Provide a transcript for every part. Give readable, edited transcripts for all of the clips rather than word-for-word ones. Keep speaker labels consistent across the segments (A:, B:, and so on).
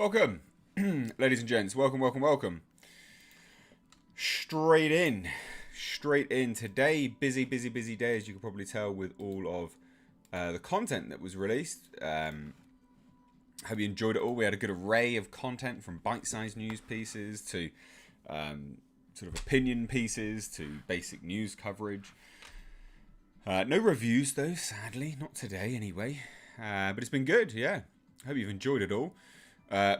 A: Welcome, ladies and gents. Welcome, welcome, welcome. Straight in. Today, busy day, as you can probably tell with all of the content that was released. Hope you enjoyed it all. We had a good array of content, from bite-sized news pieces to sort of opinion pieces to basic news coverage. No reviews though, sadly. Not today anyway. But it's been good, yeah. Hope you've enjoyed it all.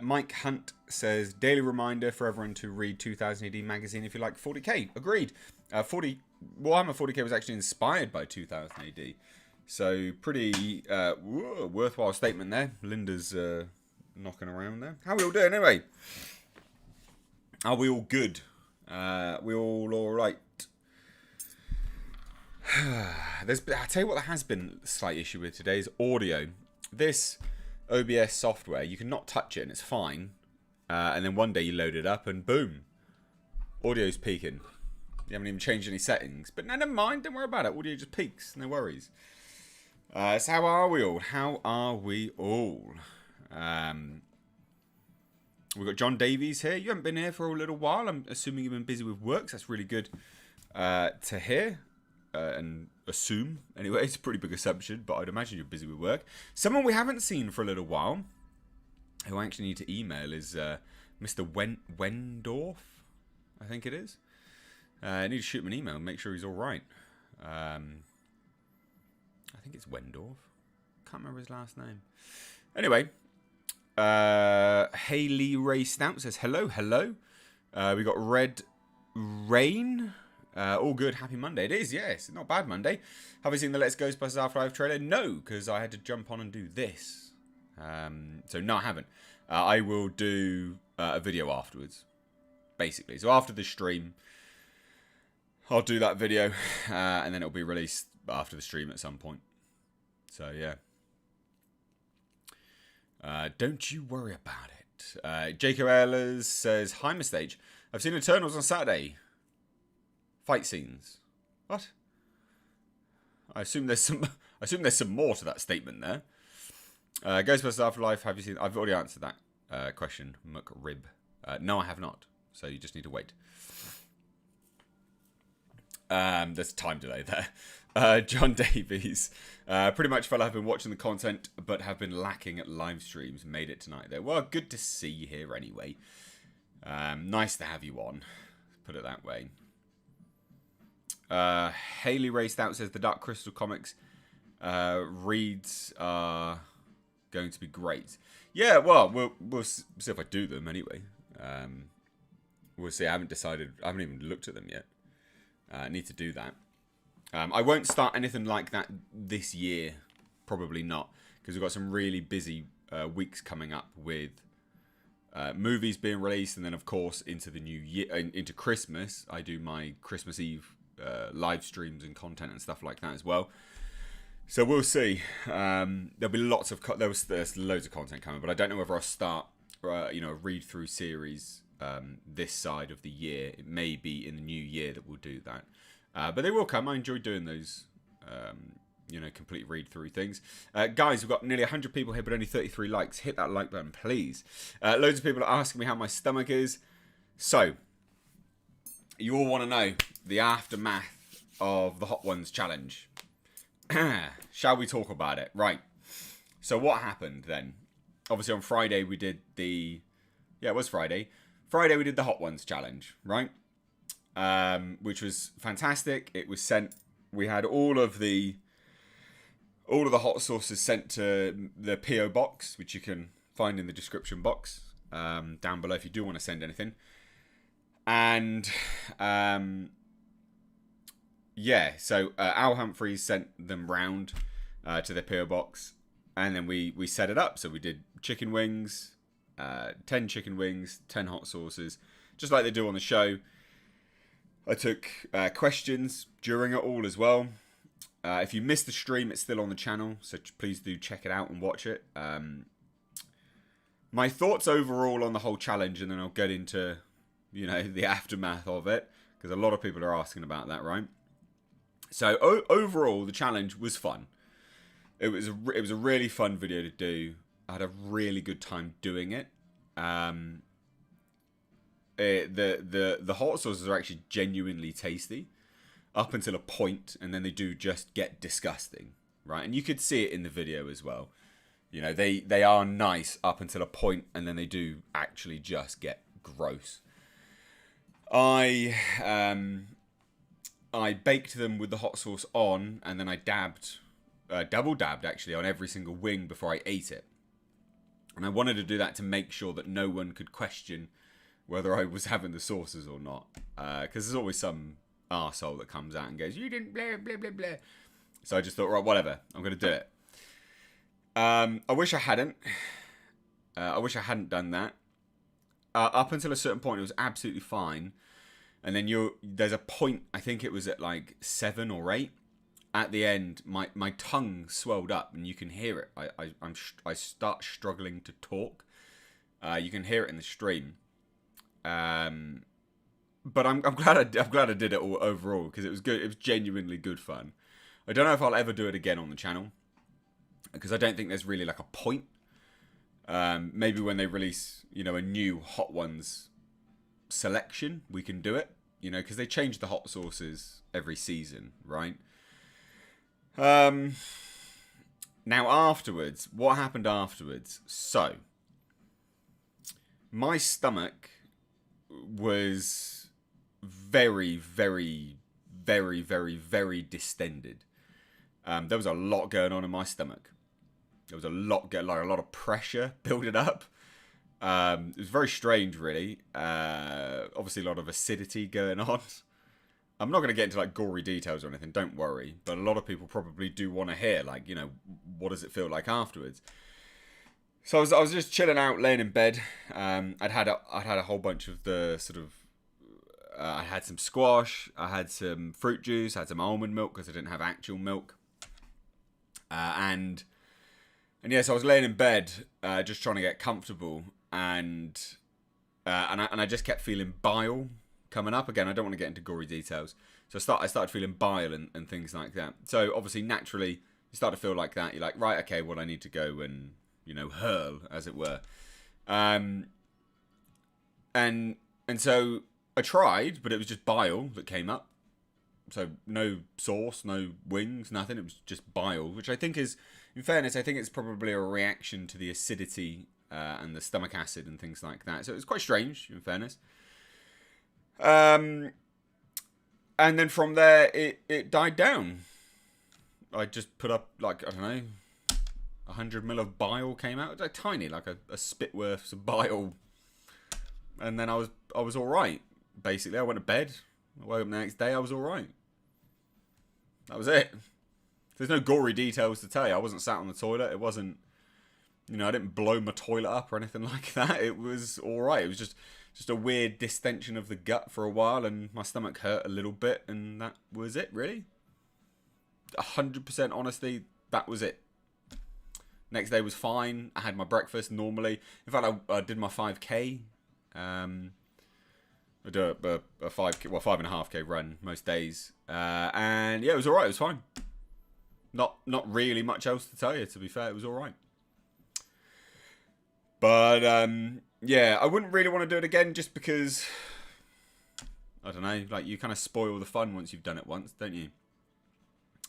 A: Mike Hunt says, daily reminder for everyone to read 2000 AD magazine if you like 40k. Agreed. Warhammer 40k was actually inspired by 2000 AD. So pretty worthwhile statement there. Linda's knocking around there. How are we all doing anyway? Are we all good? We all alright? I'll tell you what there has been a slight issue with today is audio. This OBS software, you can not touch it and it's fine. And then one day you load it up and boom. Audio's peaking. You haven't even changed any settings. But no, never mind, don't worry about it. Audio just peaks, no worries. So how are we all? We've got John Davies here. You haven't been here for a little while. I'm assuming you've been busy with work. So that's really good to hear. And assume, anyway, it's a pretty big assumption, but I'd imagine you're busy with work. Someone we haven't seen for a little while, who I actually need to email, is Mr. Wendorf, I think it is. I need to shoot him an email and make sure he's alright. I think it's Wendorf. Can't remember his last name. Anyway, Hayley Ray Stout says, hello. We got Red Rain. All good, happy Monday. It is, yes. Not bad Monday. Have you seen the Let's Ghostbusters Afterlife trailer? No, because I had to jump on and do this. So no, I haven't. I will do a video afterwards, basically. So after the stream, I'll do that video, and then it'll be released after the stream at some point. So yeah. Don't you worry about it. Jacob Ehlers says, hi, Mistage. I've seen Eternals on Saturday. Fight scenes. What? I assume there's some more to that statement there. Ghostbusters Afterlife. Have you seen? I've already answered that question. McRib. No, I have not. So you just need to wait. There's a time delay there. John Davies. Pretty much felt I've been watching the content, but have been lacking at live streams. Made it tonight though. Well, good to see you here anyway. Nice to have you on. Put it that way. Haley Ray Stout says the Dark Crystal comics reads are going to be great. Yeah, well, we'll see if I do them anyway. We'll see. I haven't decided. I haven't even looked at them yet. I need to do that. I won't start anything like that this year. Probably not, because we've got some really busy weeks coming up with movies being released, and then of course into the new year, into Christmas. I do my Christmas Eve live streams and content and stuff like that as well. So we'll see. There'll be lots of there's loads of content coming, but I don't know whether I'll start a read through series this side of the year. It may be in the new year that we'll do that, but they will come. I enjoy doing those complete read through things. Guys, we've got nearly 100 people here but only 33 likes. Hit that like button, please. Loads of people are asking me how my stomach is. So you all want to know the aftermath of the Hot Ones challenge. Shall we talk about it? Right. So what happened then? Obviously on Friday we did the... Yeah, it was Friday. Friday we did the Hot Ones challenge, right? Which was fantastic. It was sent... We had all of the hot sauces sent to the PO box, which you can find in the description box down below if you do want to send anything. And so Al Humphreys sent them round to their PO box, and then we set it up. So we did chicken wings, 10 chicken wings, 10 hot sauces, just like they do on the show. I took questions during it all as well. If you missed the stream, it's still on the channel, so please do check it out and watch it. My thoughts overall on the whole challenge, and then I'll get into the aftermath of it, because a lot of people are asking about that, right? So overall, the challenge was fun. It was a really fun video to do. I had a really good time doing it. The hot sauces are actually genuinely tasty up until a point, and then they do just get disgusting, right? And you could see it in the video as well. You know, they are nice up until a point, and then they do actually just get gross. I baked them with the hot sauce on, and then I double dabbed actually on every single wing before I ate it. And I wanted to do that to make sure that no one could question whether I was having the sauces or not. Because there's always some arsehole that comes out and goes, you didn't blah, blah, blah, blah. So I just thought, right, whatever, I'm going to do it. I wish I hadn't. I wish I hadn't done that. Up until a certain point, it was absolutely fine. And then there's a point, I think it was at like 7 or 8. At the end, my tongue swelled up, and you can hear it. I start struggling to talk. You can hear it in the stream. But I'm glad I did it all overall, because it was good. It was genuinely good fun. I don't know if I'll ever do it again on the channel, because I don't think there's really like a point. Maybe when they release, you know, a new Hot Ones selection, we can do it. You know, because they change the hot sauces every season, right? Now afterwards, what happened afterwards? So, my stomach was very, very, very, very, very distended. There was a lot going on in my stomach. There was a lot of pressure building up. It was very strange, really. Obviously, a lot of acidity going on. I'm not going to get into like gory details or anything, don't worry. But a lot of people probably do want to hear, like, you know, what does it feel like afterwards? So I was just chilling out, laying in bed. I'd had a whole bunch of the sort of. I had some squash. I had some fruit juice. I had some almond milk because I didn't have actual milk. And yes, I was laying in bed, just trying to get comfortable, and I just kept feeling bile coming up. Again, I don't want to get into gory details. So I started feeling bile and things like that. So obviously, naturally, you start to feel like that. You're like, right, okay, well, I need to go and, you know, hurl, as it were. And so I tried, but it was just bile that came up. So no sauce, no wings, nothing. It was just bile, which I think is, in fairness, I think it's probably a reaction to the acidity and the stomach acid and things like that. So it was quite strange, in fairness. And then from there, it died down. I just put up, like, I don't know, 100 ml of bile came out. It was like tiny, like a spit worth of bile. And then I was all right, basically. I went to bed. I woke up the next day, I was all right. That was it. There's no gory details to tell you. I wasn't sat on the toilet. It wasn't, you know, I didn't blow my toilet up or anything like that. It was all right. It was just a weird distension of the gut for a while, and my stomach hurt a little bit, and that was it, really. 100% honesty, that was it. Next day was fine. I had my breakfast normally. In fact, I did my 5K. I do a 5.5K run most days, and yeah, it was all right. It was fine. Not really much else to tell you. To be fair, it was all right. But yeah, I wouldn't really want to do it again, just because I don't know. Like, you kind of spoil the fun once you've done it once, don't you?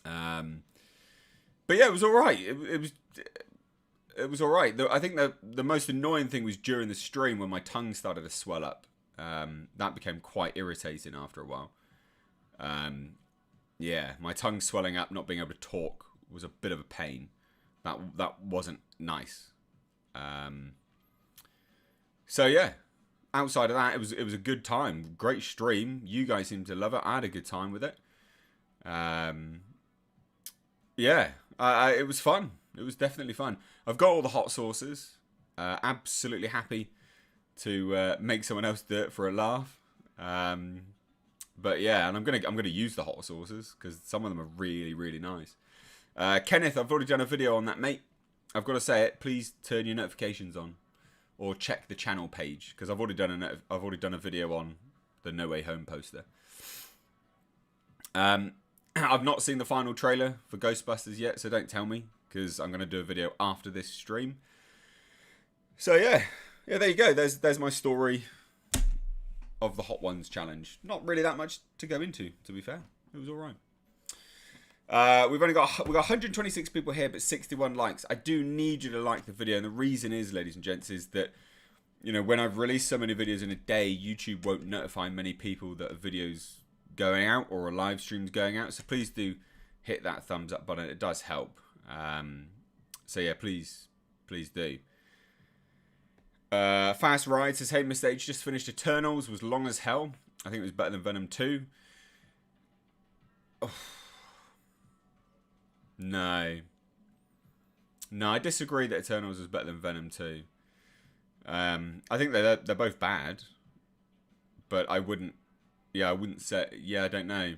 A: But yeah, it was all right. It was all right. I think the most annoying thing was during the stream when my tongue started to swell up. That became quite irritating after a while. Yeah, my tongue swelling up, not being able to talk, was a bit of a pain. That wasn't nice. So yeah, outside of that, it was a good time. Great stream. You guys seemed to love it. I had a good time with it. Yeah, it was fun. It was definitely fun. I've got all the hot sauces. Absolutely happy to make someone else do it for a laugh. But yeah, and I'm gonna use the hot sauces because some of them are really, really nice. Kenneth, I've already done a video on that, mate. I've got to say it. Please turn your notifications on, or check the channel page, because I've already done a video on the No Way Home poster. I've not seen the final trailer for Ghostbusters yet, so don't tell me, because I'm gonna do a video after this stream. So yeah, yeah, there you go. There's my story of the Hot Ones challenge. Not really that much to go into, to be fair. It was all right. We've got 126 people here, but 61 likes. I do need you to like the video, and the reason is, ladies and gents, is that, you know, when I've released so many videos in a day, YouTube won't notify many people that a video's going out or a live stream's going out. So please do hit that thumbs up button. It does help. So yeah, please do. Fast Ride says, hey Mr. H, just finished Eternals, was long as hell. I think it was better than Venom 2. Oh. No, I disagree that Eternals is better than Venom 2. I think they're both bad, but I wouldn't say, I don't know.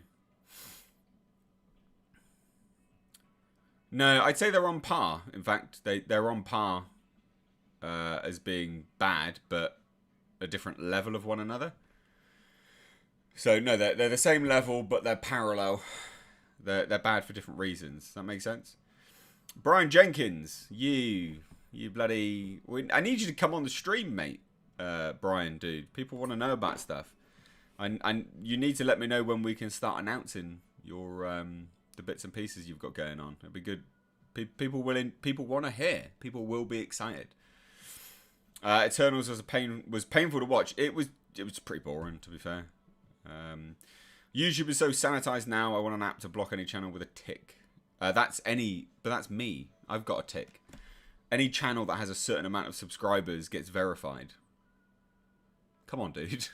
A: No, I'd say they're on par. In fact, they're on par as being bad, but a different level of one another. So no, they're the same level, but they're parallel. They're bad for different reasons. Does that make sense? Brian Jenkins, you bloody... I need you to come on the stream, mate. Brian, dude. People want to know about stuff. And you need to let me know when we can start announcing your the bits and pieces you've got going on. It'd be good. People want to hear. People will be excited. Eternals was painful to watch. It was pretty boring, to be fair. YouTube is so sanitized now. I want an app to block any channel with a tick. That's me. I've got a tick. Any channel that has a certain amount of subscribers gets verified. Come on, dude.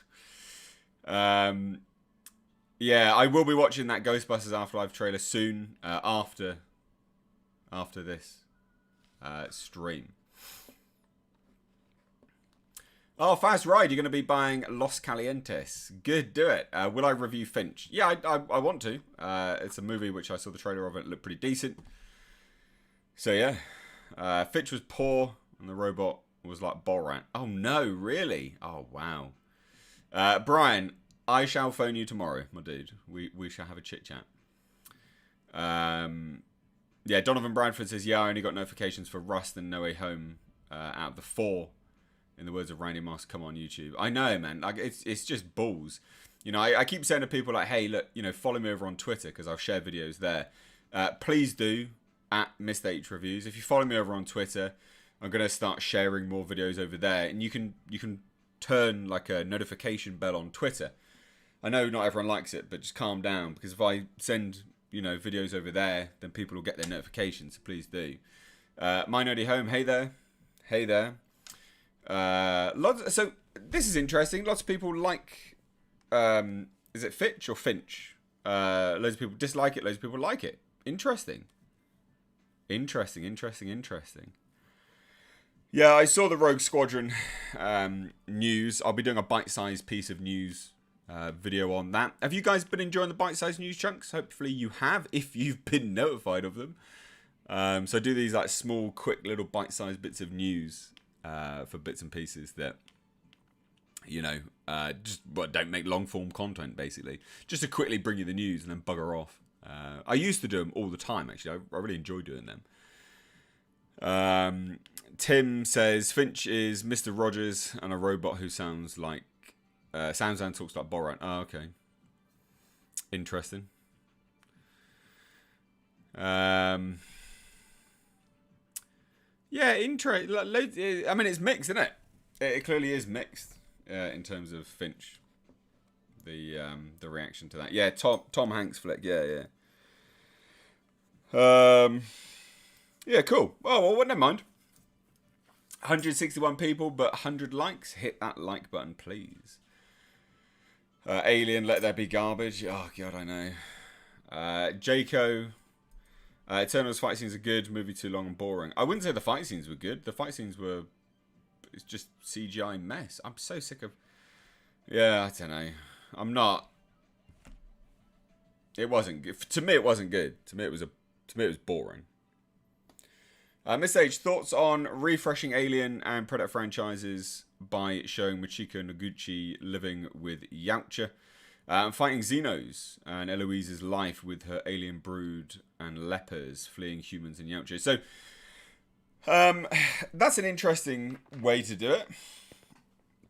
A: Yeah, I will be watching that Ghostbusters Afterlife trailer soon. After this stream. Oh, Fast Ride, you're going to be buying Los Calientes. Good, do it. Will I review Finch? Yeah, I want to. It's a movie which I saw the trailer of. It looked pretty decent. So, yeah. Finch was poor, and the robot was like Borat. Oh, no, really? Oh, wow. Brian, I shall phone you tomorrow, my dude. We shall have a chit-chat. Yeah, Donovan Bradford says, yeah, I only got notifications for Rust and No Way Home out of the 4. In the words of Randy Moss, come on YouTube. I know, man. Like it's just balls. You know, I keep saying to people like, hey, look, you know, follow me over on Twitter because I'll share videos there. Please do at Mr. H Reviews. If you follow me over on Twitter, I'm gonna start sharing more videos over there, and you can turn like a notification bell on Twitter. I know not everyone likes it, but just calm down because if I send videos over there, then people will get their notifications. So please do. My Nerdy Home, hey there. So this is interesting. Lots of people like, is it Fitch or Finch? Loads of people dislike it. Loads of people like it. Interesting. Yeah, I saw the Rogue Squadron news. I'll be doing a bite-sized piece of news video on that. Have you guys been enjoying the bite-sized news chunks? Hopefully you have, if you've been notified of them. So I do these like small, quick little bite-sized bits of news. For bits and pieces that, don't make long form content, basically. Just to quickly bring you the news and then bugger off. I used to do them all the time, actually. I really enjoy doing them. Tim says, Finch is Mr. Rogers and a robot who sounds like, sounds and talks like Borat. Oh, okay. Interesting. Yeah, I mean, it's mixed, isn't it? It clearly is mixed in terms of Finch. The reaction to that. Yeah, Tom Hanks flick. Yeah. Yeah, cool. Well, never mind. 161 people, but 100 likes. Hit that like button, please. Alien, Let There Be Garbage. Oh, God, I know. Jaco. Eternals fight scenes are good. Movie too long and boring. I wouldn't say the fight scenes were good. The fight scenes were... It's just CGI mess. I'm so sick of... Yeah, I don't know. I'm not... It wasn't good. To me, it wasn't good. To me, it was boring. Miss H, thoughts on refreshing Alien and Predator franchises by showing Machiko Noguchi living with Yautja, fighting Xenos and Eloise's life with her alien brood and lepers fleeing humans in Yautja. So, Um, that's an interesting way to do it.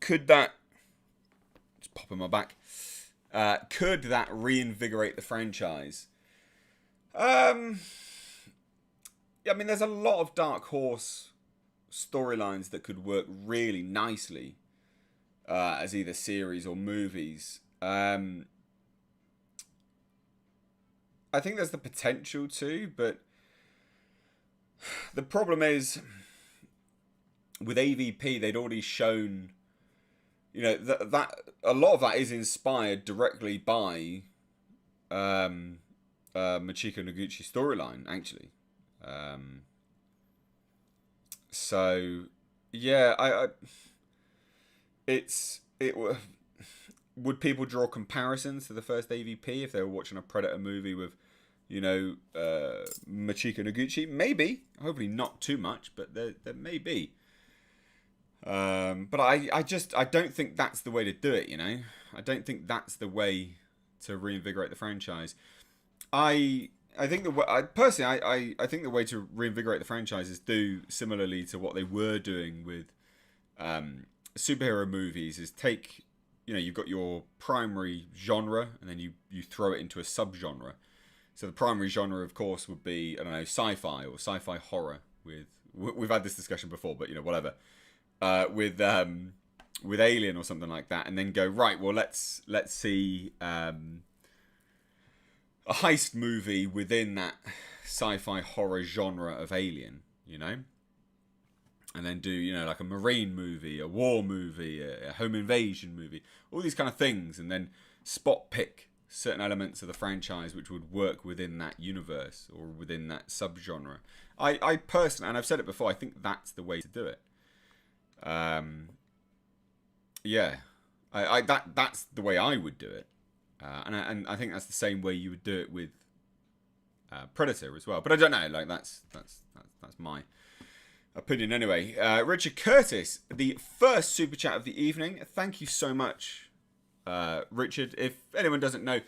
A: Could that... Just pop in my back. Could that reinvigorate the franchise? Yeah, I mean, there's a lot of Dark Horse storylines that could work really nicely as either series or movies. I think there's the potential to, but the problem is with AVP, they'd already shown, that a lot of that is inspired directly by Machiko Noguchi storyline, actually. So yeah, would people draw comparisons to the first AVP if they were watching a Predator movie with, Machiko Noguchi? Maybe, hopefully not too much, but there may be. But I don't think that's the way to do it. I don't think that's the way to reinvigorate the franchise. I think I think the way to reinvigorate the franchise is do similarly to what they were doing with superhero movies. Is take, you've got your primary genre and then you throw it into a subgenre. So the primary genre, of course, would be, I don't know, sci-fi or sci-fi horror. We've had this discussion before, but whatever. With Alien or something like that, and then go, right, well, let's see a heist movie within that sci-fi horror genre of Alien, and then do, like a marine movie, a war movie, a home invasion movie, all these kind of things, and then spot pick certain elements of the franchise which would work within that universe or within that subgenre. I personally, and I've said it before, I think that's the way to do it. Yeah, that's the way I would do it, and I think that's the same way you would do it with Predator as well. But I don't know, like that's my opinion anyway. Richard Curtis, the first super chat of the evening. Thank you so much, Richard. If anyone doesn't know,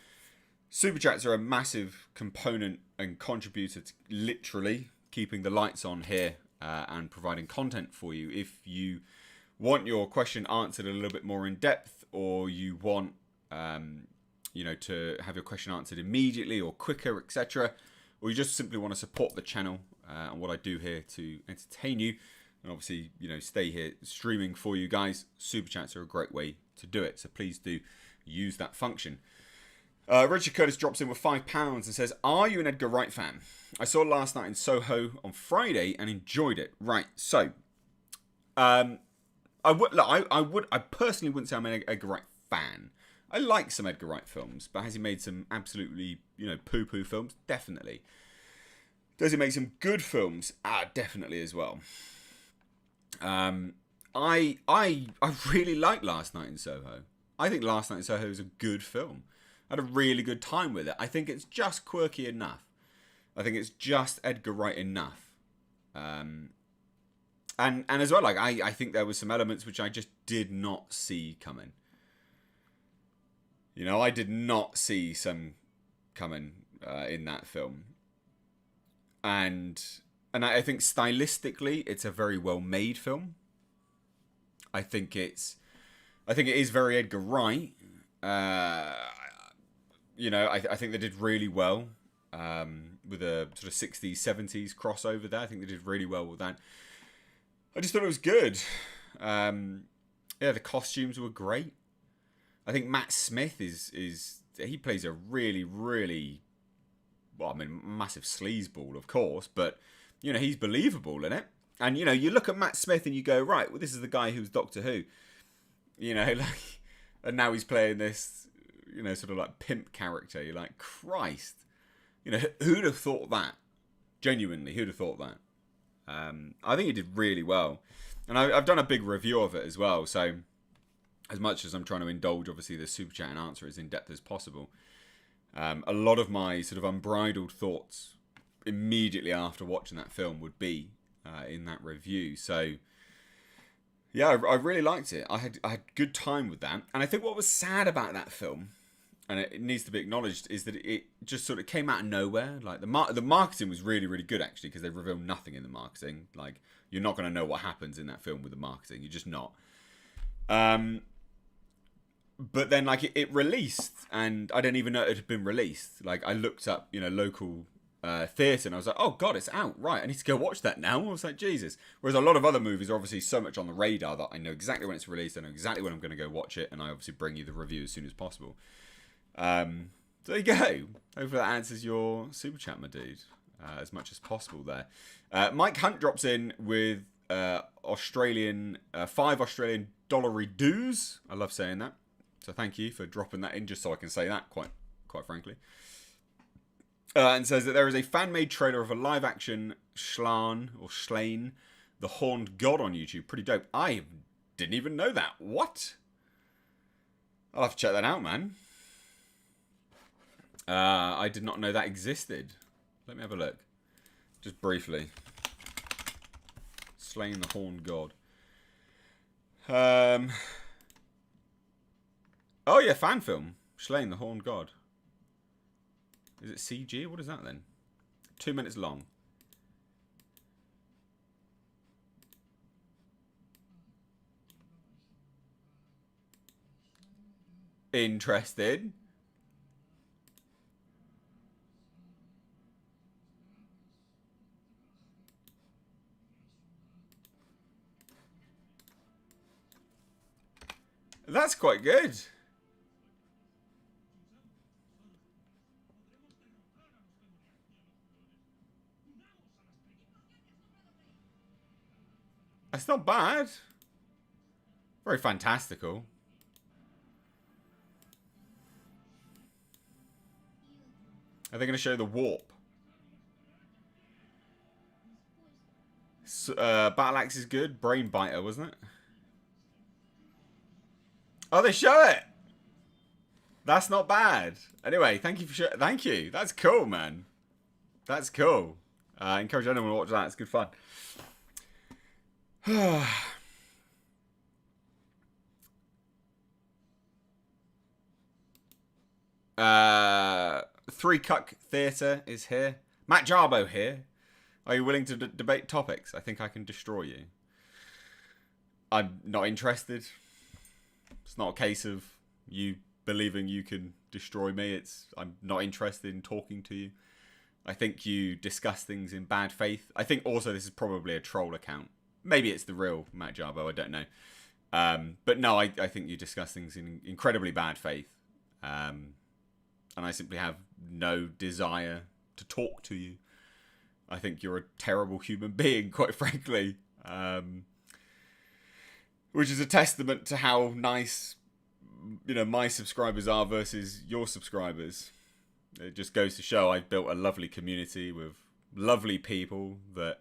A: super chats are a massive component and contributor to literally keeping the lights on here and providing content for you. If you want your question answered a little bit more in depth, or you want to have your question answered immediately or quicker, etc., or you just simply want to support the channel and what I do here to entertain you, and obviously stay here streaming for you guys, super chats are a great way to do it. So please do use that function. Richard Curtis drops in with £5 and says, "Are you an Edgar Wright fan? I saw Last Night in Soho on Friday and enjoyed it." Right, so I personally wouldn't say I'm an Edgar Wright fan. I like some Edgar Wright films, but has he made some absolutely poo-poo films? Definitely. Does he make some good films? Definitely as well. I really like Last Night in Soho. I think Last Night in Soho is a good film. I had a really good time with it. I think it's just quirky enough. I think it's just Edgar Wright enough. And as well, like I think there were some elements which I just did not see coming. I did not see some coming in that film. And I think stylistically, it's a very well made film. I think it is very Edgar Wright. I think they did really well with a sort of 60s, 70s crossover there. I think they did really well with that. I just thought it was good. The costumes were great. I think Matt Smith he plays a really, really, massive sleazeball, of course, but he's believable in it. And you look at Matt Smith and you go, right, well, this is the guy who's Doctor Who. And now he's playing this, sort of like pimp character. You're like, Christ, who'd have thought that? Genuinely, who'd have thought that? I think he did really well, and I've done a big review of it as well. So, as much as I'm trying to indulge, obviously, the super chat and answer as in depth as possible, a lot of my sort of unbridled thoughts immediately after watching that film would be in that review. So, yeah, I really liked it. I had good time with that, and I think what was sad about that film and it needs to be acknowledged, is that it just sort of came out of nowhere. Like the marketing was really, really good actually, because they revealed nothing in the marketing. Like you're not going to know what happens in that film with the marketing. You're just not. But then like it released, and I didn't even know it had been released. Like I looked up, local theatre, and I was like, oh god, it's out. Right, I need to go watch that now. I was like, Jesus. Whereas a lot of other movies are obviously so much on the radar that I know exactly when it's released. I know exactly when I'm going to go watch it, and I obviously bring you the review as soon as possible. So there you go. Hopefully that answers your super chat, my dude, as much as possible there. Mike Hunt drops in with 5 Australian dollary dues. I love saying that. So thank you for dropping that in, just so I can say that, quite frankly. And says that there is a fan-made trailer of a live-action Schlain, the Horned God on YouTube. Pretty dope. I didn't even know that. What? I'll have to check that out, man. I did not know that existed. Let me have a look. Just briefly. Slain the Horned God. Oh yeah, fan film. Slain the Horned God. Is it CG? What is that then? 2 minutes long. Interested. That's quite good. That's not bad. Very fantastical. Are they going to show the warp? Battle Axe is good. Brain Biter, wasn't it? Oh, they show it. That's not bad. Anyway, thank you for thank you. That's cool, man. That's cool. Encourage anyone to watch that. It's good fun. 3 Cuck Theatre is here. Matt Jarbo here. Are you willing to debate topics? I think I can destroy you. I'm not interested. It's not a case of you believing you can destroy me. I'm not interested in talking to you. I think you discuss things in bad faith. I think also this is probably a troll account. Maybe it's the real Matt Jarbo. I don't know. But no, I think you discuss things in incredibly bad faith. And I simply have no desire to talk to you. I think you're a terrible human being, quite frankly. Which is a testament to how nice, my subscribers are versus your subscribers. It just goes to show I've built a lovely community with lovely people that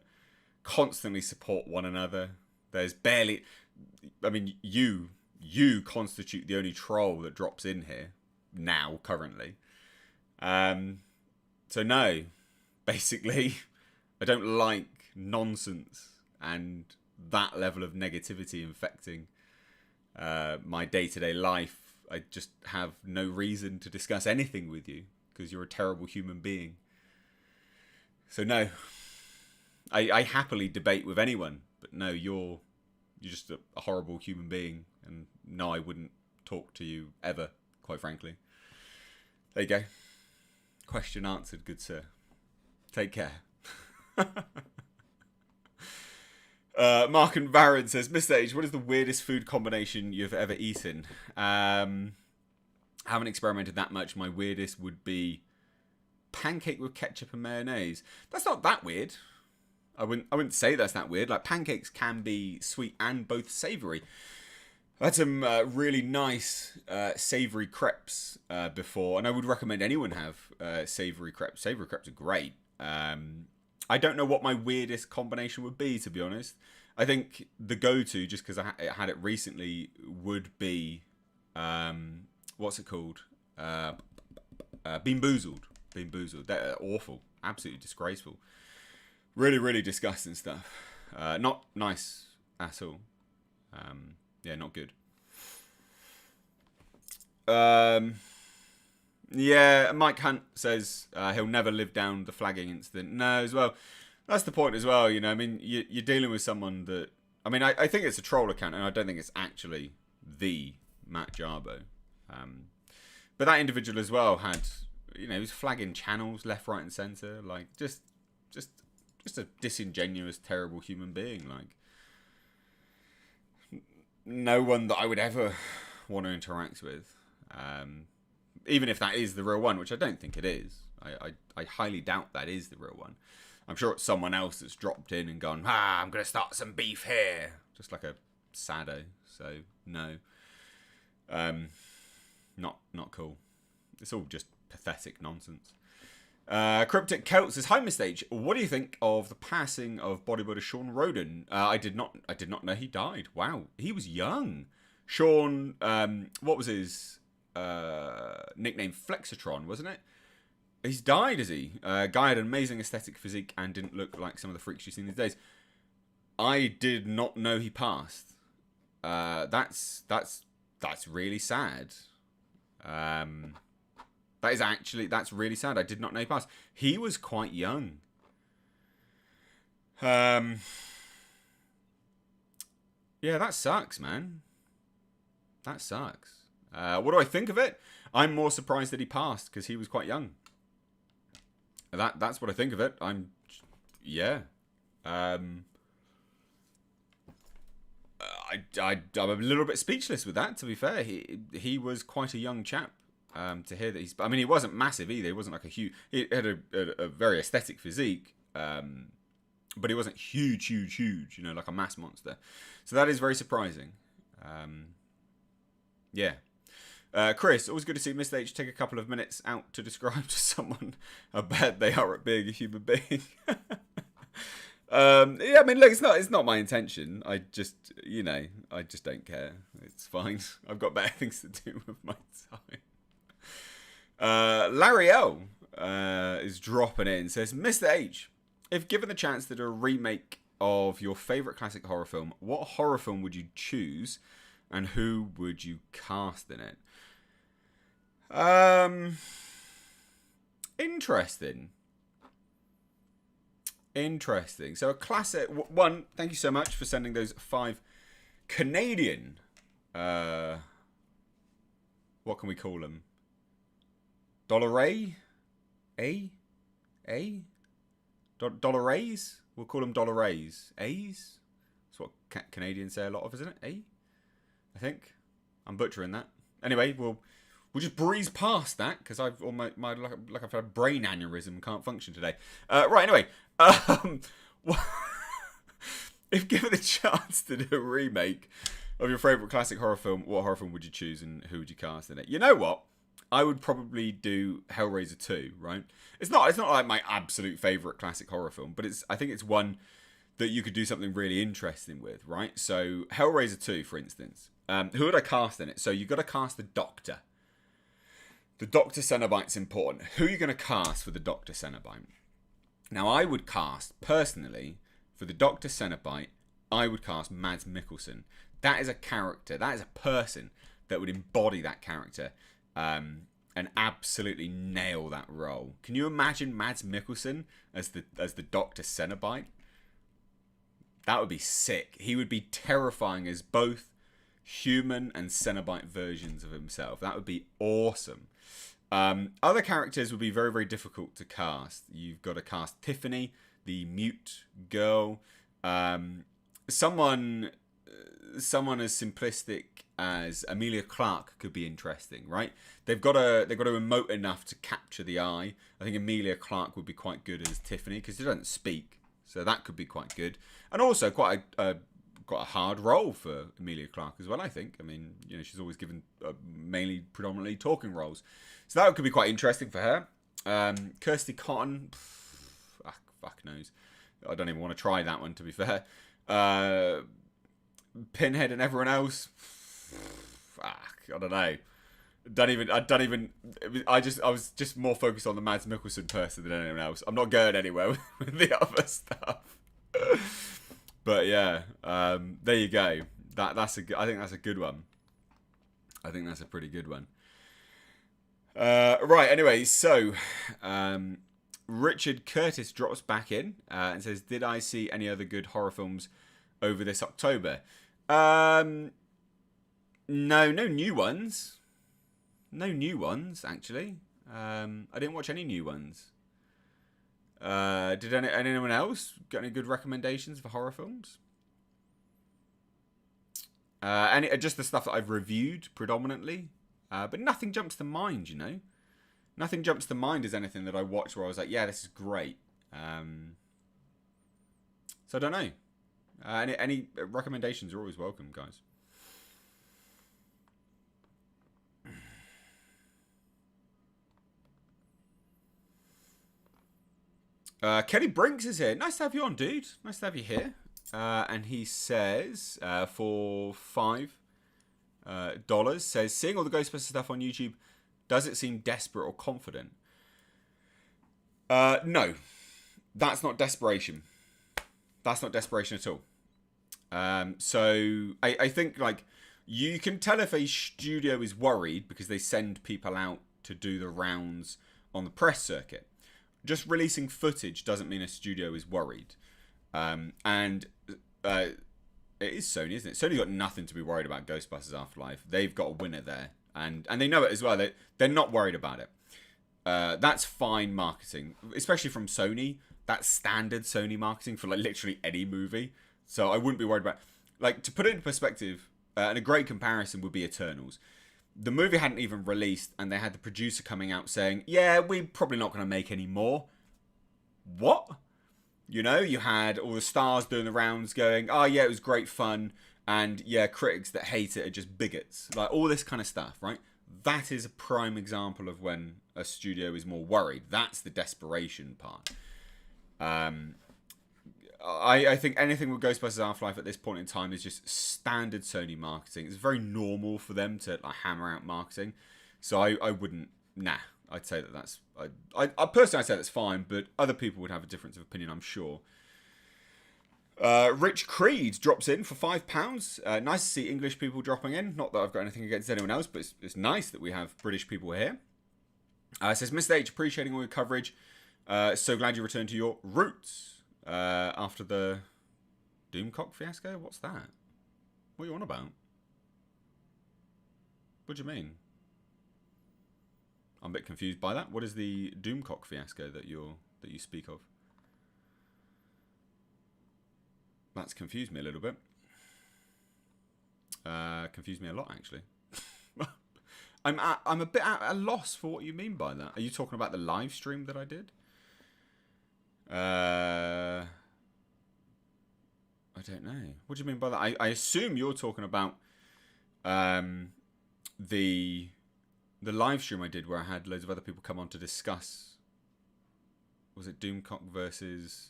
A: constantly support one another. There's barely... I mean, you constitute the only troll that drops in here now, currently. So no, basically, I don't like nonsense and that level of negativity infecting my day-to-day life. I just have no reason to discuss anything with you because you're a terrible human being. So no, I happily debate with anyone, but no, you're just a horrible human being, and no, I wouldn't talk to you ever, quite frankly. There you go. Question answered, good sir. Take care. Mark and Baron says, Mr. H, what is the weirdest food combination you've ever eaten? Haven't experimented that much. My weirdest would be pancake with ketchup and mayonnaise. That's not that weird. I wouldn't say that's that weird. Like, pancakes can be sweet and both savoury. I had some really nice savoury crepes before, and I would recommend anyone have savoury crepes. Savoury crepes are great. I don't know what my weirdest combination would be, to be honest. I think the go-to, just because I had it recently, would be what's it called? Bean Boozled. Bean Boozled. They're awful. Absolutely disgraceful. Really, really disgusting stuff. Not nice at all. Yeah, not good. Yeah, Mike Hunt says he'll never live down the flagging incident. No, as well. That's the point as well, you know. I mean, you're dealing with someone that... I mean, I think it's a troll account, and I don't think it's actually the Matt Jarbo. But that individual as well had... You know, he was flagging channels left, right, and centre. Like, just a disingenuous, terrible human being. Like, no one that I would ever want to interact with. Even if that is the real one, which I don't think it is. I highly doubt that is the real one. I'm sure it's someone else that's dropped in and gone, I'm going to start some beef here. Just like a sado. So, no. Not cool. It's all just pathetic nonsense. Cryptic Celt says, "Hi, Mr. H. What do you think of the passing of bodybuilder Sean Roden? I did not know he died. Wow, he was young. Sean, what was his nickname? Flexitron, wasn't it? He's died, is he? Guy had an amazing aesthetic physique and didn't look like some of the freaks you've seen these days. I did not know he passed. That's really sad. That's really sad. I did not know he passed. He was quite young. Yeah, that sucks, man. That sucks. What do I think of it? I'm more surprised that he passed because he was quite young. That's what I think of it. I'm a little bit speechless with that. To be fair, he was quite a young chap. To hear that he's... I mean, he wasn't massive either. He wasn't like a huge... He had a very aesthetic physique. But he wasn't huge, you know, like a mass monster. So that is very surprising. Yeah. Chris, always good to see Mr. H take a couple of minutes out to describe to someone how bad they are at being a human being. Yeah, I mean, look, it's not my intention. I just don't care. It's fine. I've got better things to do with my time. Larry L is dropping in. Says, Mr. H, if given the chance to do a remake of your favourite classic horror film, what horror film would you choose and who would you cast in it? Interesting. So a classic one. Thank you so much for sending those 5 Canadian. What can we call them? Dollaray? Dollarays? We'll call them Dollarays. A's? That's what Canadians say a lot of, isn't it? I think. I'm butchering that. Anyway, we'll just breeze past that because I've almost I've had a brain aneurysm, can't function today. Right. Anyway, if given the chance to do a remake of your favourite classic horror film, what horror film would you choose and who would you cast in it? You know what? I would probably do Hellraiser 2, right? It's not like my absolute favourite classic horror film, but I think it's one that you could do something really interesting with, right? So Hellraiser 2, for instance. Who would I cast in it? So you've got to cast the Doctor. The Doctor Cenobite's important. Who are you going to cast for the Doctor Cenobite? Now, I would cast, personally, for the Doctor Cenobite, I would cast Mads Mikkelsen. That is a character, that is a person that would embody that character and absolutely nail that role. Can you imagine Mads Mikkelsen as the Doctor Cenobite? That would be sick. He would be terrifying as both human and Cenobite versions of himself. That would be awesome. Other characters would be very, very difficult to cast. You've got to cast Tiffany, the mute girl. Someone as simplistic as Emilia Clarke could be interesting, right? They've got to emote enough to capture the eye. I think Emilia Clarke would be quite good as Tiffany because she doesn't speak, so that could be quite good. And also quite a hard role for Emilia Clarke as well, I think. I mean, you know, she's always given predominantly talking roles. So that could be quite interesting for her. Kirsty Cotton, fuck knows. I don't even want to try that one, to be fair. Pinhead and everyone else, I don't know. I was just more focused on the Mads Mikkelsen person than anyone else. I'm not going anywhere with the other stuff. But yeah, there you go. I think that's a good one. I think that's a pretty good one. Right, anyway, so Richard Curtis drops back in and says, did I see any other good horror films over this October? No, no new ones. No new ones, actually. I didn't watch any new ones. Did anyone else got any good recommendations for horror films? Just the stuff that I've reviewed predominantly. But nothing jumps to mind, you know? Nothing jumps to mind as anything that I watched where I was like, yeah, this is great. So I don't know. Any recommendations are always welcome, guys. Kelly Brinks is here. Nice to have you on, dude. Nice to have you here. And he says, for $5, says, seeing all the Ghostbusters stuff on YouTube, does it seem desperate or confident? No. That's not desperation. That's not desperation at all. So I think, like, you can tell if a studio is worried because they send people out to do the rounds on the press circuit. Just releasing footage doesn't mean a studio is worried. And it is Sony, isn't it? Sony got nothing to be worried about Ghostbusters Afterlife. They've got a winner there. And they know it as well. They're not worried about it. That's fine marketing. Especially from Sony. That's standard Sony marketing for like literally any movie. So I wouldn't be worried about... Like, to put it into perspective, and a great comparison would be Eternals. The movie hadn't even released, and they had the producer coming out saying, yeah, we're probably not going to make any more. What? You know, you had all the stars doing the rounds going, oh, yeah, it was great fun. And, yeah, critics that hate it are just bigots. Like, all this kind of stuff, right? That is a prime example of when a studio is more worried. That's the desperation part. I think anything with Ghostbusters Afterlife at this point in time is just standard Sony marketing. It's very normal for them to like hammer out marketing. So I wouldn't... Nah, I'd say that's... I personally, I'd say that's fine, but other people would have a difference of opinion, I'm sure. Rich Creed drops in for £5. Nice to see English people dropping in. Not that I've got anything against anyone else, but it's nice that we have British people here. It says, Mr. H, appreciating all your coverage. So glad you returned to your roots after the Doomcock fiasco. What's that? What are you on about? What do you mean? I'm a bit confused by that. What is the Doomcock fiasco that you speak of? That's confused me a little bit. Confused me a lot, actually. I'm a bit at a loss for what you mean by that. Are you talking about the live stream that I did? I don't know. What do you mean by that? I assume you're talking about the live stream I did where I had loads of other people come on to discuss. Was it Doomcock versus...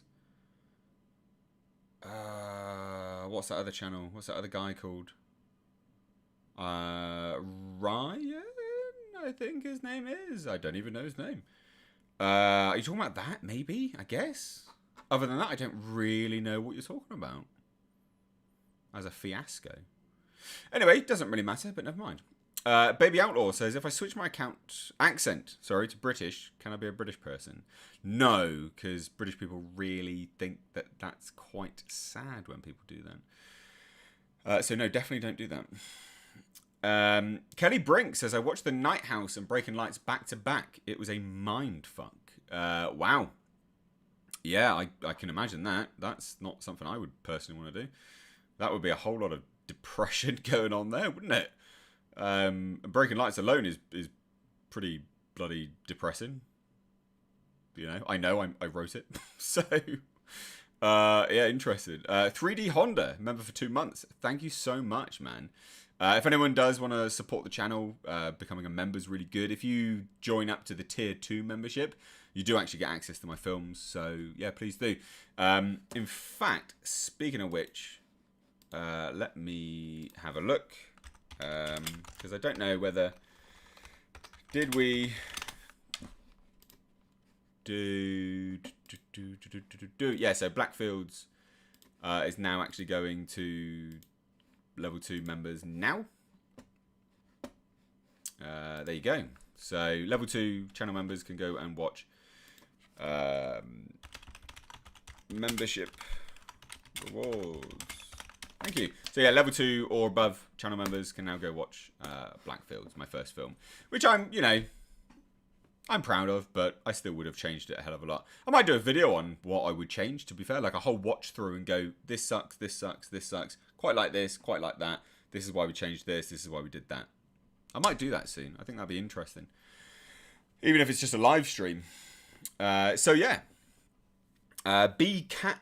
A: what's that other channel? What's that other guy called? Ryan, I think his name is. I don't even know his name. Are you talking about that? Maybe, I guess. Other than that, I don't really know what you're talking about. As a fiasco. Anyway, doesn't really matter, but never mind. Baby Outlaw says, if I switch my accent to British, can I be a British person? No, because British people really think that that's quite sad when people do that. So no, definitely don't do that. Kelly Brink says, I watched The Night House and Breaking Lights back to back. It was a mind fuck. Wow. Yeah, I can imagine that. That's not something I would personally want to do. That would be a whole lot of depression going on there, wouldn't it? Breaking Lights alone is pretty bloody depressing. You know I wrote it. So, yeah, interested. 3D Honda, member for 2 months. Thank you so much, man. If anyone does want to support the channel, becoming a member is really good. If you join up to the Tier 2 membership, you do actually get access to my films. So, yeah, please do. In fact, speaking of which, let me have a look. Because I don't know whether... Did we... Yeah, so Blackfields is now actually going to level 2 members now. There you go. So level 2 channel members can go and watch membership rewards. Thank you. So yeah, level 2 or above channel members can now go watch Blackfields, my first film, which I'm proud of, but I still would have changed it a hell of a lot. I might do a video on what I would change, to be fair, like a whole watch through and go, this sucks, this sucks, this sucks, quite like this, quite like that, this is why we changed this is why we did that. I might do that soon. I think that'd be interesting, even if it's just a live stream. So yeah, BCat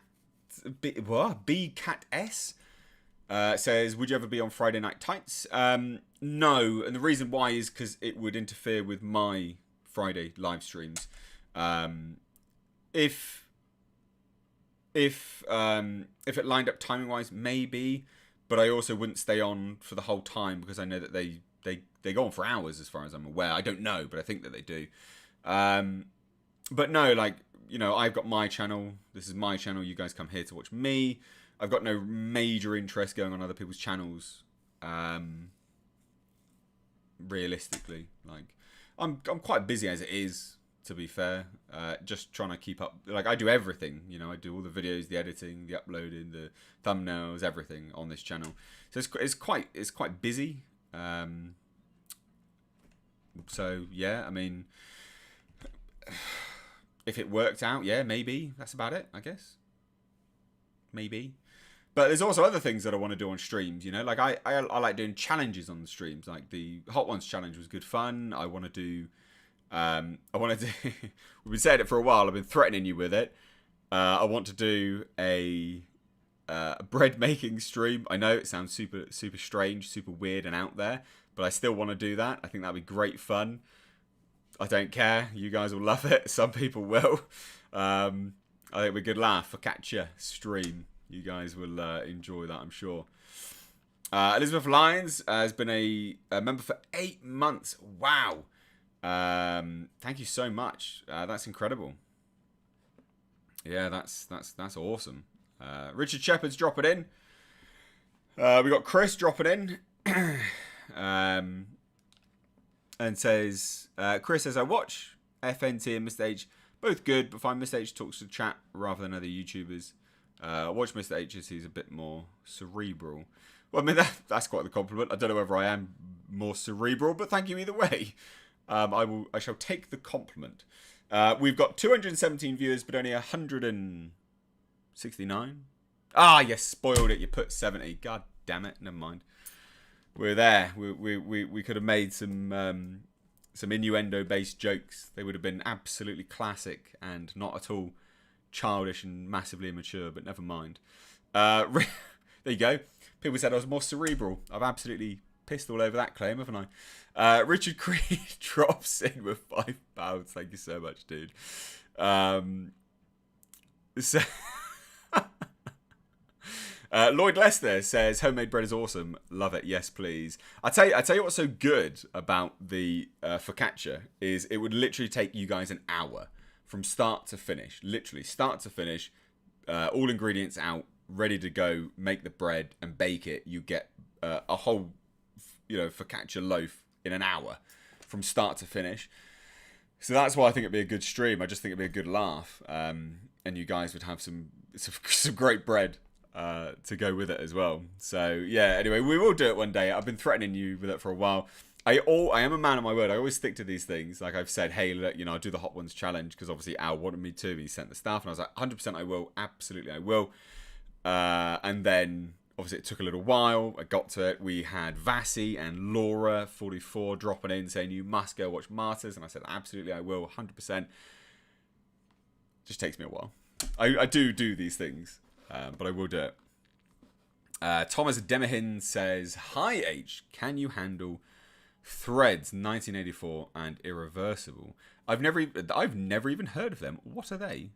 A: S says, would you ever be on Friday Night Tights? No, and the reason why is because it would interfere with my Friday live streams. If it lined up timing wise, maybe, but I also wouldn't stay on for the whole time because I know that they go on for hours as far as I'm aware. I don't know, but I think that they do. But no, like, you know, I've got my channel. This is my channel. You guys come here to watch me. I've got no major interest going on other people's channels. Realistically, like, I'm quite busy as it is, to be fair. Just trying to keep up. Like, I do everything. You know, I do all the videos, the editing, the uploading, the thumbnails, everything on this channel. So it's quite busy. So yeah, I mean, if it worked out, yeah, maybe that's about it, I guess. Maybe. But there's also other things that I want to do on streams, you know, like I like doing challenges on the streams. Like the Hot Ones challenge was good fun. I want to do we've been saying it for a while. I've been threatening you with it. I want to do a bread making stream. I know it sounds super strange, super weird and out there, but I still want to do that. I think that'd be great fun. I don't care. You guys will love it. Some people will. I think it'll be a good laugh. Focaccia stream. You guys will enjoy that, I'm sure. Elizabeth Lyons has been a member for 8 months. Wow. Thank you so much. That's incredible. Yeah, that's awesome. Richard Shepherd's dropping in. We got Chris dropping in. And says, Chris says, I watch FNT and Mr. H, both good, but find Mr. H talks to chat rather than other YouTubers. Watch Mr. H as he's a bit more cerebral. Well, I mean, that's quite the compliment. I don't know whether I am more cerebral, but thank you either way. I shall take the compliment. We've got 217 viewers, but only 169. Ah, you spoiled it. You put 70. God damn it. Never mind. We're there. We could have made some innuendo-based jokes. They would have been absolutely classic and not at all childish and massively immature, but never mind. There you go. People said I was more cerebral. I've absolutely pissed all over that claim, haven't I? Richard Creed drops in with £5. Thank you so much, dude. Lloyd Lester says homemade bread is awesome. Love it. Yes, please. I tell you what's so good about the focaccia is it would literally take you guys an hour from start to finish. Literally start to finish. All ingredients out, ready to go. Make the bread and bake it. You get a whole, focaccia loaf in an hour from start to finish. So that's why I think it'd be a good stream. I just think it'd be a good laugh, and you guys would have some great bread to go with it as well. So yeah, anyway, we will do it one day. I've been threatening you with it for a while. I am a man of my word. I always stick to these things. Like I've said, hey, look, I'll do the Hot Ones challenge because obviously Al wanted me to. He sent the stuff, and I was like, 100% I will. Absolutely I will. And then obviously it took a little while. I got to it. We had Vassie and Laura 44 dropping in saying you must go watch Martyrs, and I said absolutely I will. 100%. Just takes me a while. I do these things. But I will do it. Thomas Demahin says, hi H, can you handle Threads 1984 and Irreversible? I've never even heard of them. What are they?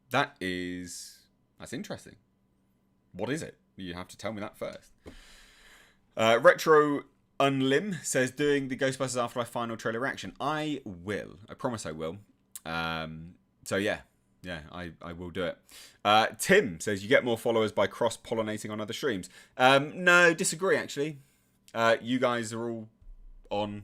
A: That's interesting. What is it? You have to tell me that first. Retro Unlim says, doing the Ghostbusters Afterlife final trailer reaction. I will. I promise I will. So yeah. Yeah, I will do it. Tim says, you get more followers by cross-pollinating on other streams. No, disagree, actually. You guys are all on